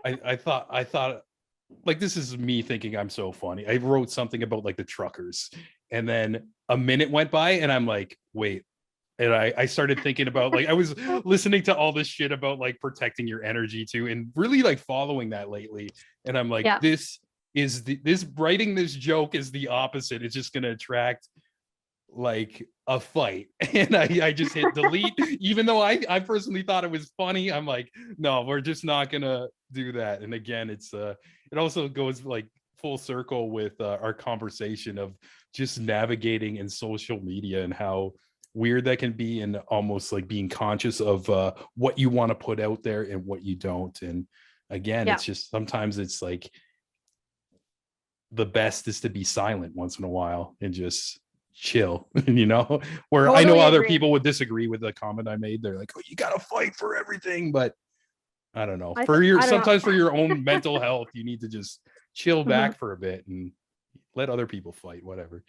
I thought like this is me thinking I'm so funny. I wrote something about like the truckers, and then a minute went by, and I'm like, wait. And I started thinking about like I was listening to all this shit about like protecting your energy too, and really like following that lately. And I'm like, Yeah. this writing this joke is the opposite. It's just gonna attract like a fight. And I just hit delete, even though I personally thought it was funny. I'm like, no, we're just not gonna do that. And again, it also goes like full circle with our conversation of just navigating in social media and how weird that can be, and almost like being conscious of what you want to put out there and what you don't. And again, Yeah. it's just sometimes it's like the best is to be silent once in a while and just chill, you know, where I know Totally other agree. people would disagree with the comment I made. They're like, oh, you gotta fight for everything. But I don't know, for your I don't sometimes for know. your own mental health, you need to just chill Mhm. back for a bit and let other people fight, whatever.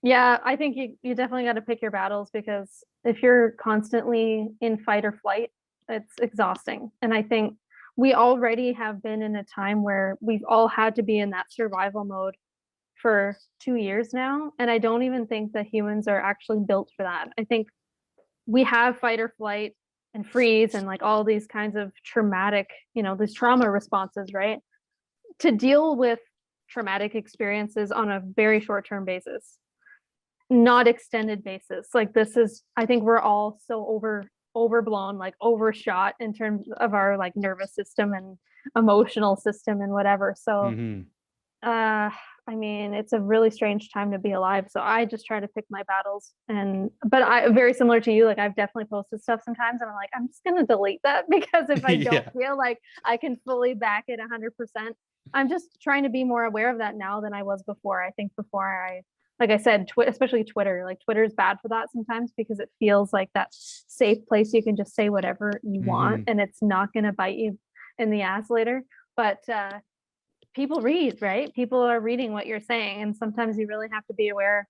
Yeah, I think you definitely got to pick your battles because if you're constantly in fight or flight, it's exhausting. And I think we already have been in a time where we've all had to be in that survival mode for 2 years now. And I don't even think that humans are actually built for that. I think we have fight or flight and freeze and like all these kinds of traumatic, these trauma responses, right? To deal with traumatic experiences on a very short term basis, not extended basis. Like this is, I think we're all so overblown, like overshot in terms of our like nervous system and emotional system and whatever. So Mm-hmm. I mean, it's a really strange time to be alive. So I just try to pick my battles. But I very similar to you, like I've definitely posted stuff sometimes and I'm like, I'm just gonna delete that because if I don't Yeah. feel like I can fully back it 100%, I'm just trying to be more aware of that now than I was before. I think before like I said, especially Twitter, like Twitter is bad for that sometimes because it feels like that safe place you can just say whatever you want Mm-hmm. and it's not gonna bite you in the ass later. But people read, right? People are reading what you're saying. And sometimes you really have to be aware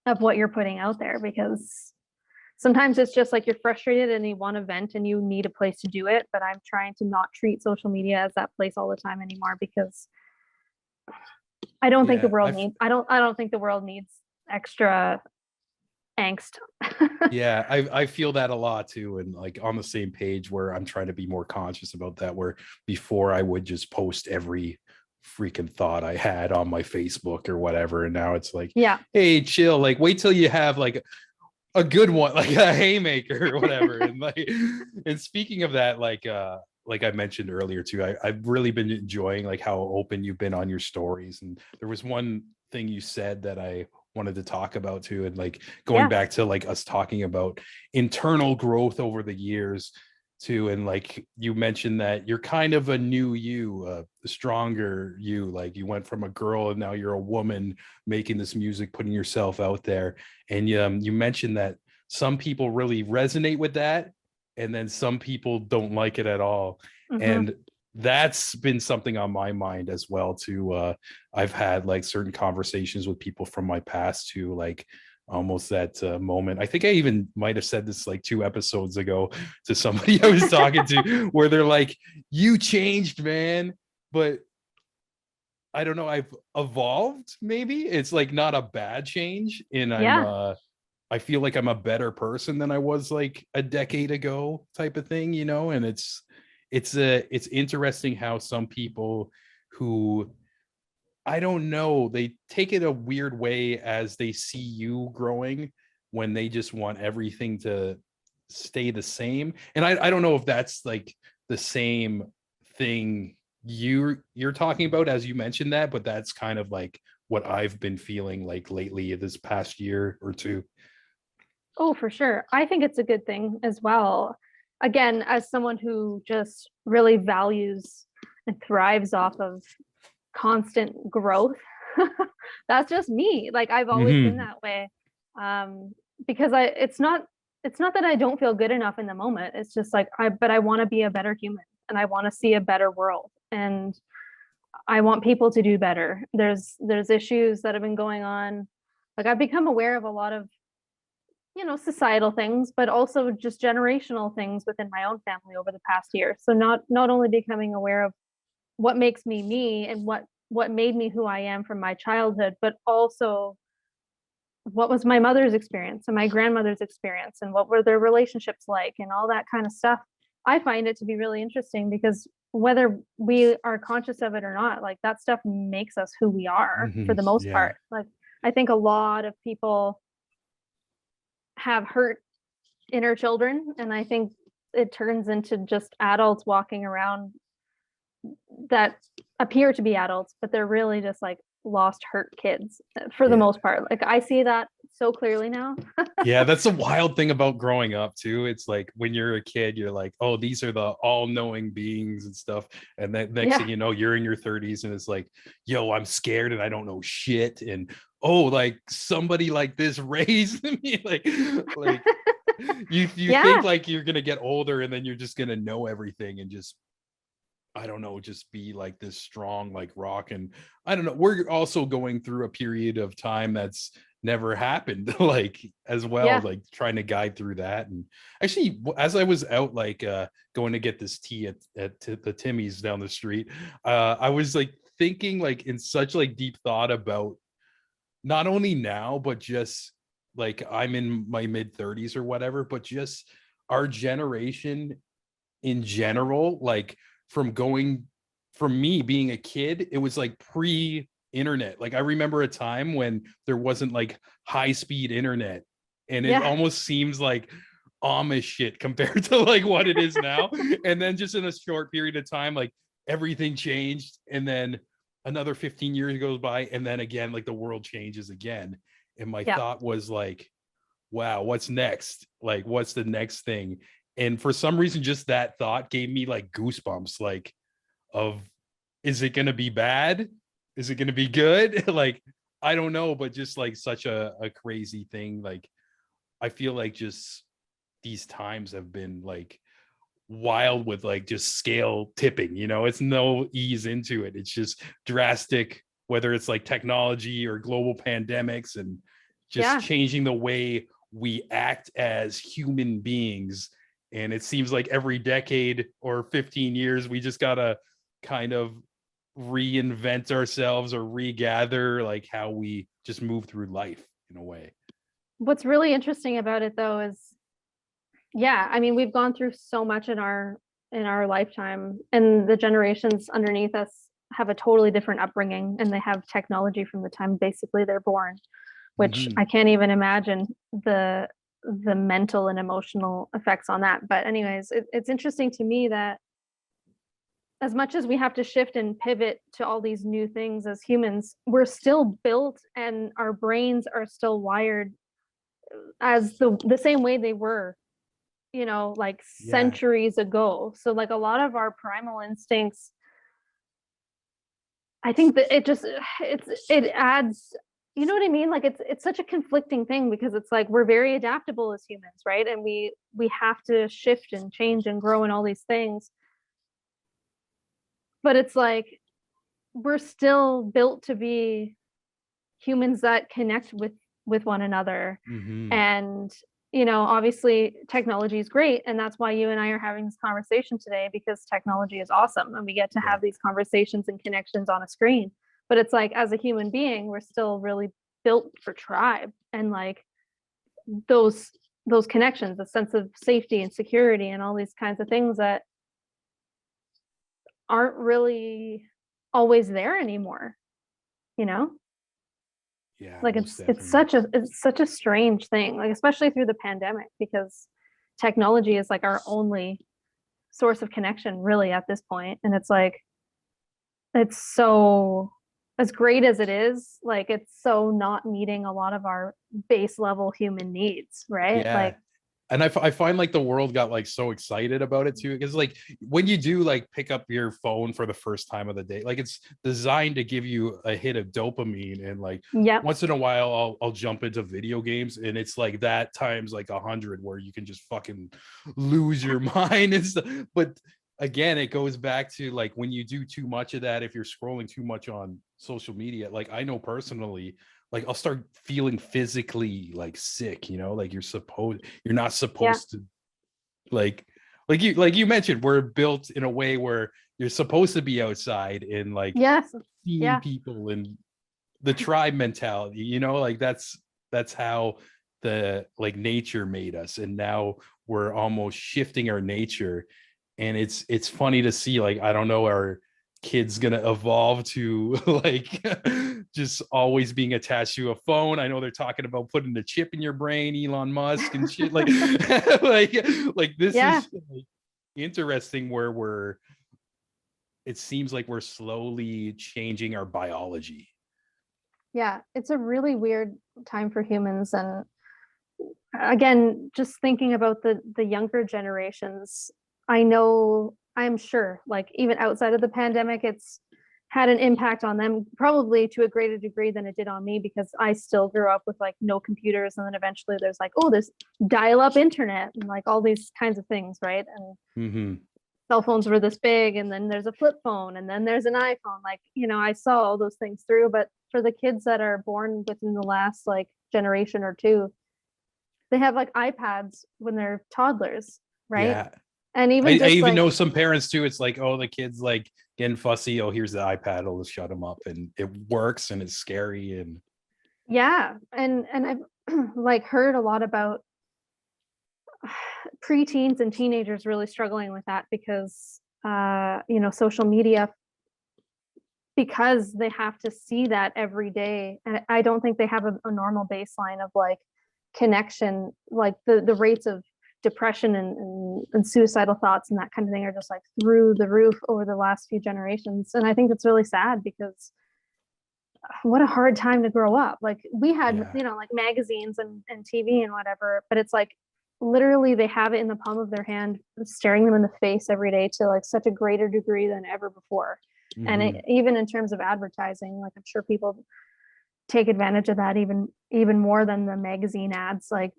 of what you're putting out there because sometimes it's just like you're frustrated and you want to vent and you need a place to do it. But I'm trying to not treat social media as that place all the time anymore because I don't think the Yeah. world needs, I don't think the world needs extra angst. Yeah, I feel that a lot too, and like on the same page where I'm trying to be more conscious about that, where before I would just post every freaking thought I had on my Facebook or whatever, and now it's like, Yeah. hey, chill, like wait till you have like a good one, like a haymaker or whatever. And like, and speaking of that, like I mentioned earlier too, I've really been enjoying like how open you've been on your stories. And there was one thing you said that I wanted to talk about too, and like going Yeah. back to like us talking about internal growth over the years too. And like you mentioned that you're kind of a new you, a stronger you, like you went from a girl and now you're a woman making this music, putting yourself out there. And you mentioned that some people really resonate with that, and then some people don't like it at all. Mm-hmm. And that's been something on my mind as well too. I've had like certain conversations with people from my past too, like almost that moment. I think I even might have said this like 2 episodes ago to somebody I was talking to, where they're like, "You changed, man," but I don't know. I've evolved. Maybe it's like not a bad change, and Yeah. I feel like I'm a better person than I was like a decade ago, type of thing, you know. And it's interesting how some people who, I don't know, they take it a weird way as they see you growing, when they just want everything to stay the same. And I don't know if that's like the same thing you're talking about as you mentioned that, but that's kind of like what I've been feeling like lately this past year or two. Oh, for sure. I think it's a good thing as well. Again, as someone who just really values and thrives off of constant growth, that's just me. Like I've always been Mm-hmm. that way. Um, because it's not that I don't feel good enough in the moment. It's just like but I want to be a better human and I want to see a better world. And I want people to do better. There's issues that have been going on. Like I've become aware of a lot of, societal things, but also just generational things within my own family over the past year. So not only becoming aware of what makes me me and what made me who I am from my childhood, but also what was my mother's experience and my grandmother's experience and what were their relationships like and all that kind of stuff. I find it to be really interesting because whether we are conscious of it or not, like that stuff makes us who we are Mm-hmm. for the most Yeah. part. Like I think a lot of people have hurt inner children, and I think it turns into just adults walking around that appear to be adults, but they're really just like lost hurt kids for the Yeah. most part. Like I see that so clearly now. Yeah, that's a wild thing about growing up too. It's like when you're a kid, you're like, oh, these are the all-knowing beings and stuff. And then next Yeah. thing you know, you're in your 30s and it's like, yo, I'm scared and I don't know shit. And oh, like somebody like this raised me. Like you think Yeah. like you're gonna get older and then you're just gonna know everything and just, I don't know, just be like this strong like rock. And I don't know, we're also going through a period of time that's never happened like as well, Yeah. like trying to guide through that. And actually, as I was out like going to get this tea at the Timmy's down the street, I was like thinking like in such like deep thought about not only now but just like I'm in my mid 30s or whatever, but just our generation in general, like from going, from me being a kid, it was like pre-internet. Like I remember a time when there wasn't like high-speed internet, and it Yeah. almost seems like Amish shit compared to like what it is now. And then just in a short period of time, like everything changed, and then another 15 years goes by, and then again, like the world changes again. And my Yeah. thought was like, wow, what's next? Like, what's the next thing? And for some reason, just that thought gave me like goosebumps, like, of, is it going to be bad? Is it going to be good? Like, I don't know, but just like such a crazy thing. Like, I feel like just these times have been like wild with like just scale tipping, you know, it's no ease into it. It's just drastic, whether it's like technology or global pandemics and just Yeah. changing the way we act as human beings. And it seems like every decade or 15 years, we just gotta kind of reinvent ourselves or regather like how we just move through life in a way. What's really interesting about it though is, yeah, I mean, we've gone through so much in our lifetime, and the generations underneath us have a totally different upbringing, and they have technology from the time basically they're born, which Hmm. I can't even imagine the the mental and emotional effects on that. But anyways, it's interesting to me that as much as we have to shift and pivot to all these new things as humans, we're still built and our brains are still wired as the same way they were, you know, like Yeah. centuries ago. So like a lot of our primal instincts, I think that it adds, you know what I mean? Like it's such a conflicting thing because it's like we're very adaptable as humans, right? And we have to shift and change and grow and all these things. But it's like we're still built to be humans that connect with one another. Hmm. And you know, obviously technology is great, and that's why you and I are having this conversation today, because technology is awesome and we get to Yeah. have these conversations and connections on a screen. But it's like as a human being, we're still really built for tribe and like those those connections, a sense of safety and security and all these kinds of things that aren't really always there anymore, you know? Yeah, Like most it's definitely. such a strange thing, like especially through the pandemic, because technology is like our only source of connection really at this point. And it's like it's so, as great as it is, like it's so not meeting a lot of our base level human needs, right? Yeah. Like And I find like the world got like so excited about it too. Because like when you do like pick up your phone for the first time of the day, like it's designed to give you a hit of dopamine. And like yep, once in a while I'll jump into video games, and it's like that times like 100 where you can just fucking lose your mind and stuff. But again, it goes back to like when you do too much of that, if you're scrolling too much on social media, like I know personally, like I'll start feeling physically like sick, like you're not yeah, supposed to, like like you mentioned, we're built in a way where you're supposed to be outside and like yes, seeing yeah, people and the tribe mentality, like that's how the like nature made us. And now we're almost shifting our nature. And it's funny to see, like, I don't know, our kids gonna evolve to like just always being attached to a phone. I know they're talking about putting a chip in your brain, Elon Musk and shit, like like this yeah, is like interesting where it seems like we're slowly changing our biology. yeah. It's a really weird time for humans. And again, just thinking about the younger generations, I know, I'm sure, like even outside of the pandemic, it's had an impact on them probably to a greater degree than it did on me, because I still grew up with like no computers, and then eventually there's like, oh, there's dial-up internet and like all these kinds of things, right? And Mm-hmm. cell phones were this big, and then there's a flip phone, and then there's an iPhone. Like, you know, I saw all those things through. But for the kids that are born within the last like generation or two, they have like iPads when they're toddlers, right? Yeah. And I even just even like, know some parents too. It's like, oh, the kid's like getting fussy. Oh, here's the iPad. I'll just shut him up, and it works, and it's scary. And yeah, and I've like heard a lot about preteens and teenagers really struggling with that because you know, social media, because they have to see that every day. And I don't think they have a normal baseline of like connection. Like the rates of depression and suicidal thoughts and that kind of thing are just like through the roof over the last few generations. And I think it's really sad because what a hard time to grow up. Like we had, yeah, you know, like magazines and TV and whatever, but it's like literally they have it in the palm of their hand, staring them in the face every day to like such a greater degree than ever before. And mm-hmm. even in terms of advertising, like I'm sure people take advantage of that even more than the magazine ads. Like,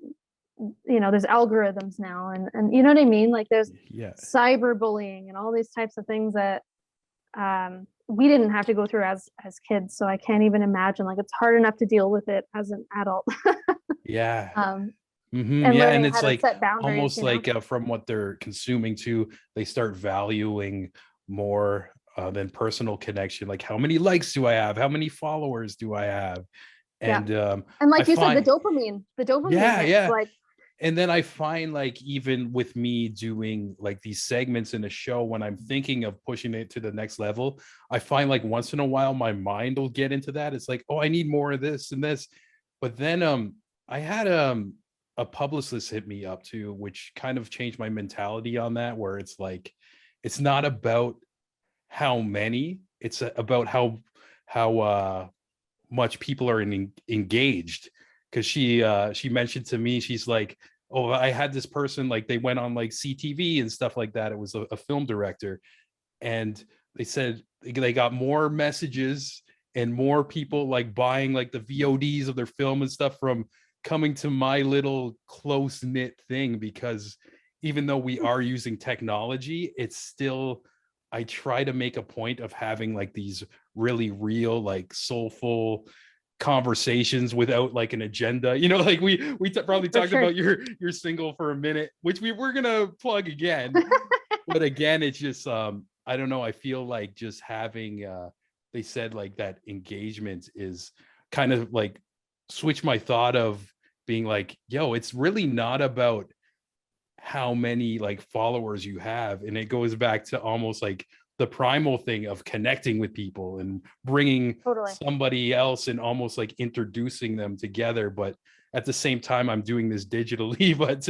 you know, there's algorithms now, and you know what I mean? Like there's Yeah, cyberbullying and all these types of things that we didn't have to go through as kids. So I can't even imagine. Like it's hard enough to deal with it as an adult. yeah, um, mm-hmm. and Yeah. And learning how it's to like set boundaries, almost you know? like from what they're consuming too, they start valuing more than personal connection. Like, how many likes do I have? How many followers do I have? Yeah. And And I like you said, find, the dopamine yeah, hits, yeah. like, And then I find like even with me doing like these segments in a show, when I'm thinking of pushing it to the next level, I find like once in a while my mind will get into that. It's like, oh, I need more of this and this. But then I had a publicist hit me up too, which kind of changed my mentality on that, where it's like it's not about how many, it's about how much people are engaged. Because she mentioned to me, she's like, oh, I had this person, like they went on like CTV and stuff like that. It was a film director, and they said they got more messages and more people like buying like the VODs of their film and stuff from coming to my little close knit thing. Because even though we are using technology, it's still, I try to make a point of having like these really real, like soulful conversations without like an agenda. Like we probably for talked sure. about your single for a minute, which we're gonna plug again. But again, it's just I don't know, I feel like just having they said like that engagement is kind of like switch my thought of being like, yo, it's really not about how many like followers you have. And it goes back to almost like the primal thing of connecting with people and bringing Totally. somebody else and almost like introducing them together. But at the same time, I'm doing this digitally. But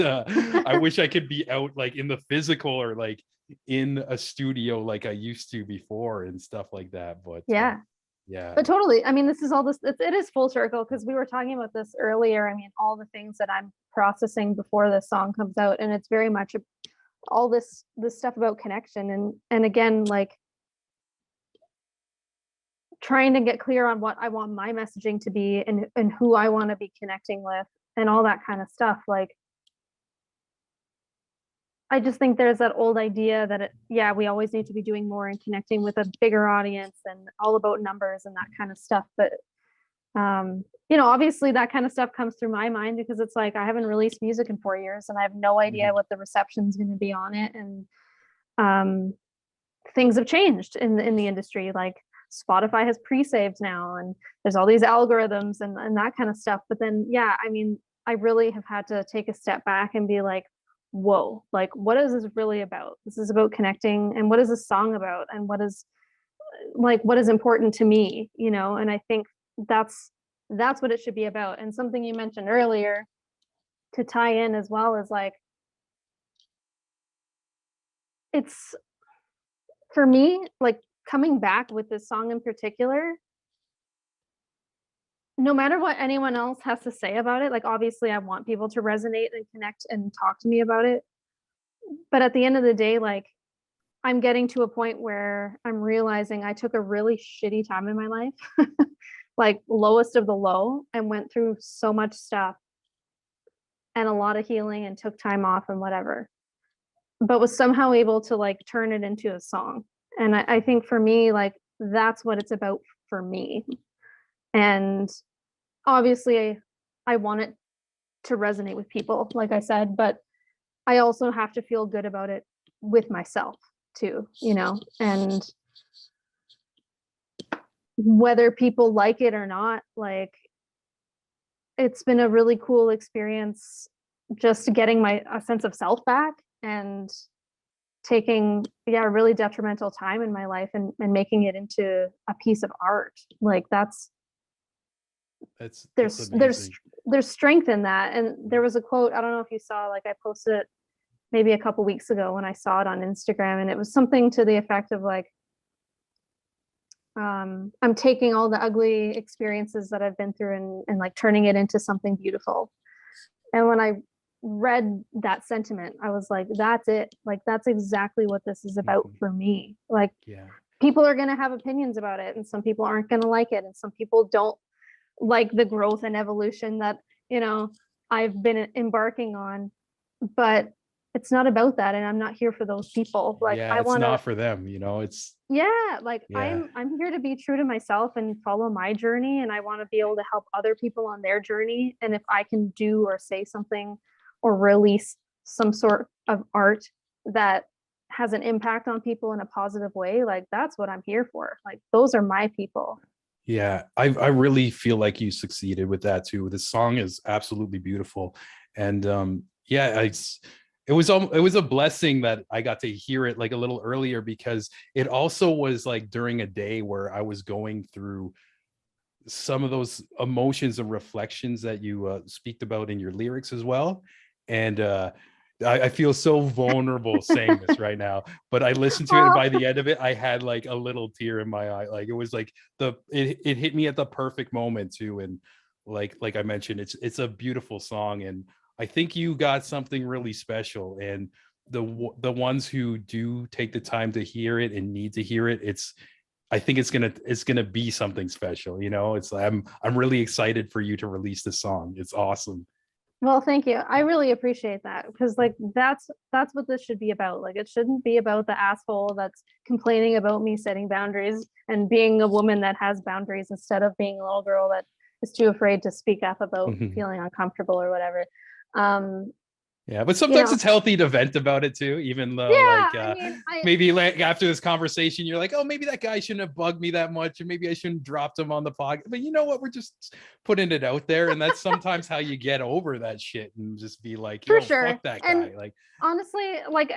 I wish I could be out like in the physical or like in a studio like I used to before and stuff like that. But Yeah. yeah. But totally. I mean, this is all this, it is full circle, because we were talking about this earlier. I mean, all the things that I'm processing before this song comes out, and it's very much all this stuff about connection, and again, like trying to get clear on what I want my messaging to be, and who I want to be connecting with, and all that kind of stuff. Like, I just think there's that old idea that yeah, we always need to be doing more and connecting with a bigger audience and all about numbers and that kind of stuff. But obviously that kind of stuff comes through my mind, because it's like I haven't released music in 4 years and I have no idea what the reception's going to be on it. And things have changed in the industry. Like Spotify has pre-saves now, and there's all these algorithms and that kind of stuff. But then, yeah, I mean, I really have had to take a step back and be like, whoa, like what is this really about? This is about connecting. And what is this song about? And what is important to me, And I think that's what it should be about. And something you mentioned earlier to tie in as well is like, it's for me, like coming back with this song in particular, no matter what anyone else has to say about it, like obviously I want people to resonate and connect and talk to me about it. But at the end of the day, like I'm getting to a point where I'm realizing I took a really shitty time in my life, like lowest of the low, and went through so much stuff and a lot of healing and took time off and whatever, but was somehow able to like turn it into a song. And I think for me, like that's what it's about for me. And obviously I want it to resonate with people, like I said, but I also have to feel good about it with myself too, and whether people like it or not, like it's been a really cool experience just getting a sense of self back and taking a really detrimental time in my life and making it into a piece of art. Like that's there's amazing. there's strength in that. And there was a quote, I don't know if you saw, like I posted it maybe a couple weeks ago when I saw it on Instagram, and it was something to the effect of like, I'm taking all the ugly experiences that I've been through and like turning it into something beautiful. And when I read that sentiment, I was like, that's it. Like, that's exactly what this is about for me. Like, Yeah. People are going to have opinions about it, and some people aren't going to like it. And some people don't like the growth and evolution that, I've been embarking on. But it's not about that. And I'm not here for those people. Like, Yeah, I it's want not to, for them, it's like yeah. I'm here to be true to myself and follow my journey, and I want to be able to help other people on their journey. And if I can do or say something or release some sort of art that has an impact on people in a positive way, like that's what I'm here for. Like those are my people. Yeah, I really feel like you succeeded with that too. The song is absolutely beautiful, and yeah, it was a blessing that I got to hear it like a little earlier, because it also was like during a day where I was going through some of those emotions and reflections that you speak about in your lyrics as well. And I feel so vulnerable saying this right now, but I listened to it, and Oh, by the end of it, I had like a little tear in my eye. Like it was like it hit me at the perfect moment too. And like I mentioned, it's a beautiful song, and I think you got something really special. And the ones who do take the time to hear it and need to hear it, I think it's gonna be something special. You know, it's I'm really excited for you to release this song. It's awesome. well, thank you. I really appreciate that because like that's what this should be about. Like it shouldn't be about the asshole that's complaining about me setting boundaries and being a woman that has boundaries instead of being a little girl that is too afraid to speak up about Mhm. feeling uncomfortable or whatever. Um, Yeah, but you sometimes know, it's healthy to vent about it too, even though yeah, like I mean, I maybe like after this conversation, you're like, oh, maybe that guy shouldn't have bugged me that much, and maybe I shouldn't have dropped him on the podcast. But you know what? We're just putting it out there, and that's sometimes how you get over that shit and just be like, for yo, sure. fuck that And guy. Like, honestly, like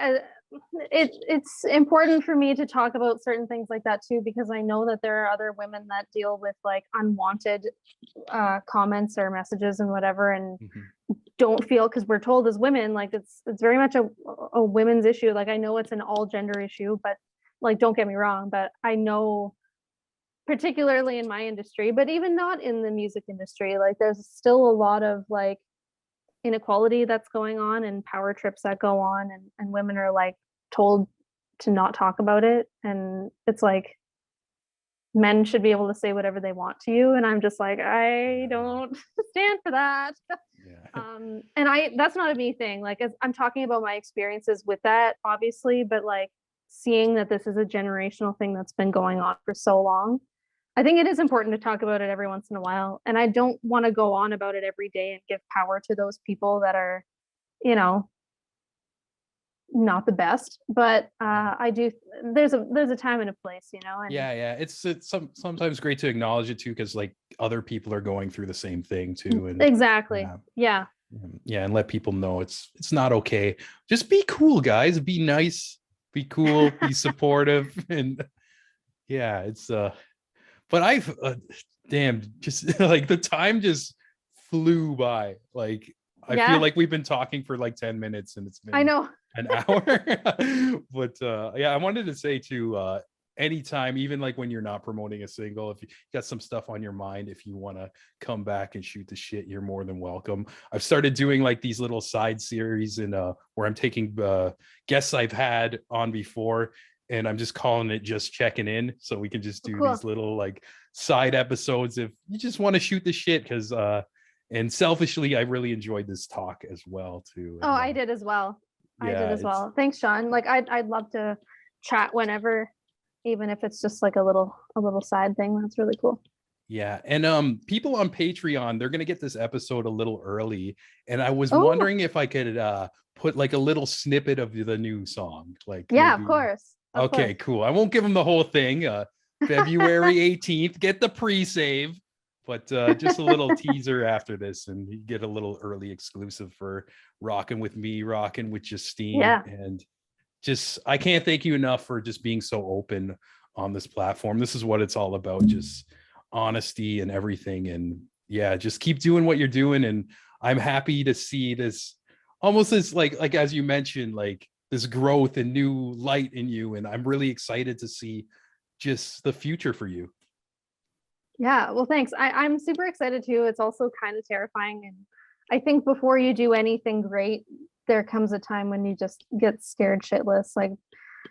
it's important for me to talk about certain things like that too because I know that there are other women that deal with like unwanted comments or messages and whatever and mhm. don't feel because we're told as women like it's very much a women's issue. Like I know it's an all gender issue, but like don't get me wrong, but I know particularly in my industry, but even not in the music industry, like there's still a lot of like inequality that's going on and power trips that go on and women are like told to not talk about it and it's like men should be able to say whatever they want to you and I'm just like I don't stand for that. Yeah. And I that's not a me thing like as I'm talking about my experiences with that obviously but like seeing that this is a generational thing that's been going on for so long I think it is important to talk about it every once in a while and I don't want to go on about it every day and give power to those people that are you know not the best but I do there's a time and a place you know and Yeah, it's sometimes great to acknowledge it too, because like other people are going through the same thing too. And exactly yeah, yeah yeah, and let people know it's not okay. Just be cool, guys. Be nice, be cool, be supportive. And yeah, it's but I've damn, just like the time just flew by. Like I feel yeah like we've been talking for like 10 minutes and it's I been know an hour. But yeah, I wanted to say too, anytime, even like when you're not promoting a single, if you got some stuff on your mind, if you want to come back and shoot the shit, you're more than welcome. I've started doing like these little side series and where I'm taking guests I've had on before, and I'm just calling it Just Checking In, so we can just do cool these little like side episodes if you just want to shoot the shit. Because and selfishly, I really enjoyed this talk as well too. oh And I did as well I did yeah, as it's well thanks Sean like I'd love to chat whenever even if it's just like a little side thing that's really cool yeah. And people on Patreon, they're gonna get this episode a little early. And I was oh wondering if I could put like a little snippet of the new song. Like yeah maybe of okay, course cool. I won't give them the whole thing. February 18th, get the pre-save. But just a little teaser after this, and you get a little early exclusive for rocking with me, rocking with Justine. yeah And just I can't thank you enough for just being so open on this platform. This is what it's all about, just honesty and everything. And yeah, just keep doing what you're doing. And I'm happy to see this almost as like as you mentioned, like this growth and new light in you. And I'm really excited to see just the future for you. Yeah, well, thanks. I'm super excited too. It's also kind of terrifying. And I think before you do anything great, there comes a time when you just get scared shitless. Like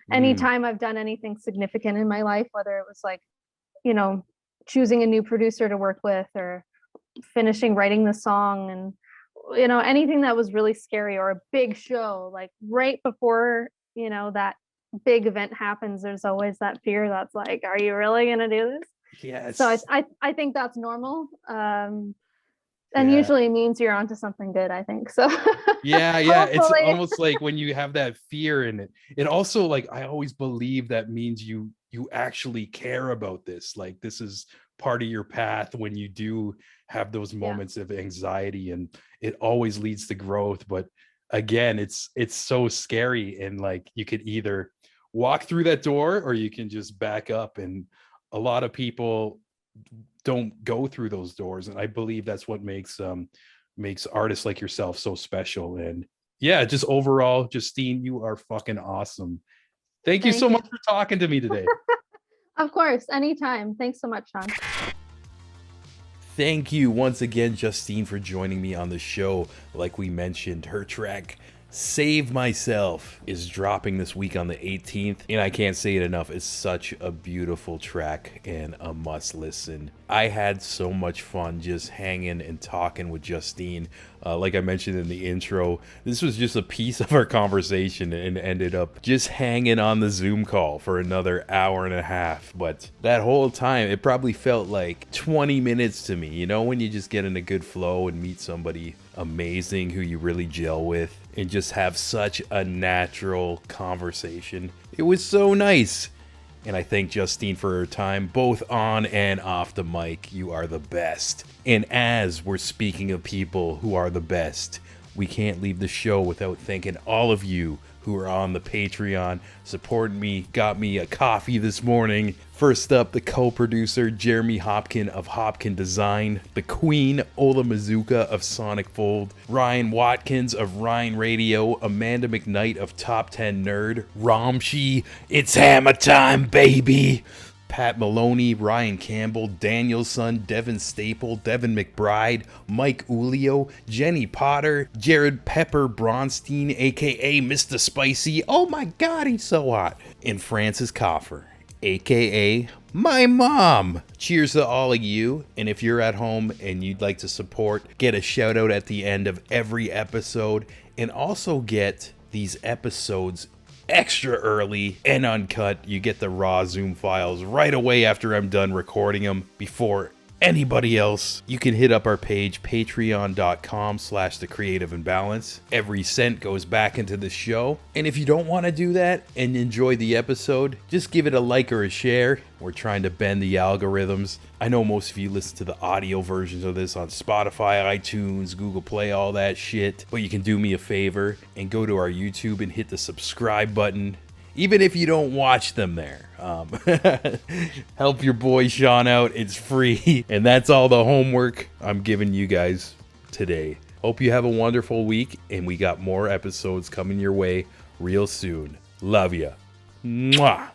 Mm, anytime I've done anything significant in my life, whether it was like, you know, choosing a new producer to work with or finishing writing the song and, you know, anything that was really scary or a big show, like right before, you know, that big event happens, there's always that fear that's like, are you really going to do this? So yes. I think that's normal. And Yeah. usually means you're onto something good, I think. So Yeah, it's hopefully. almost like when you have that fear in it, it also like I always believe that means you actually care about this. Like, this is part of your path when you do have those Yeah. moments of anxiety, and it always leads to growth. But again, it's so scary, and like, you could either walk through that door or you can just back up, and a lot of people don't go through those doors, and I believe that's what makes artists like yourself so special. And yeah, just overall, Justine, you are fucking awesome. Thank you Thank so you. much for talking to me today. Of course, anytime. Thanks so much, Sean. Thank you once again, Justine, for joining me on the show. Like we mentioned, her track Save Myself is dropping this week on the 18th, and I can't say it enough. It's such a beautiful track and a must listen. I had so much fun just hanging and talking with Justine. Like I mentioned in the intro, this was just a piece of our conversation and ended up just hanging on the Zoom call for another hour and a half. But that whole time, it probably felt like 20 minutes to me, you know, when you just get in a good flow and meet somebody amazing who you really gel with and just have such a natural conversation. It was so nice. And I thank Justine for her time, both on and off the mic. You are the best. And as we're speaking of people who are the best, we can't leave the show without thanking all of you who are on the Patreon, supporting me, got me a coffee this morning. First up, the co-producer Jeremy Hopkin of Hopkin Design, the Queen Ola Mazuka of Sonic Fold, Ryan Watkins of Ryan Radio, Amanda McKnight of Top 10 Nerd, Ramshi, it's hammer time, baby! Pat Maloney, Ryan Campbell, Danielson, Devin Staple, Devin McBride, Mike Ulio, Jenny Potter, Jared Pepper Bronstein, aka Mr. Spicy, oh my god, he's so hot, and Francis Coffer, aka my mom. Cheers to all of you, and if you're at home and you'd like to support, get a shout out at the end of every episode, and also get these episodes extra early and uncut. You get the raw Zoom files right away after I'm done recording them before anybody else. You can hit up our page, patreon.com/The Creative Imbalance. Every cent goes back into the show. And if you don't want to do that and enjoy the episode, just give it a like or a share. We're trying to bend the algorithms. I know most of you listen to the audio versions of this on Spotify, iTunes, Google Play, all that shit. But you can do me a favor and go to our YouTube and hit the subscribe button, even if you don't watch them there. Help your boy Sean out. It's free. And that's all the homework I'm giving you guys today. Hope you have a wonderful week, and we got more episodes coming your way real soon. Love ya. Mwah.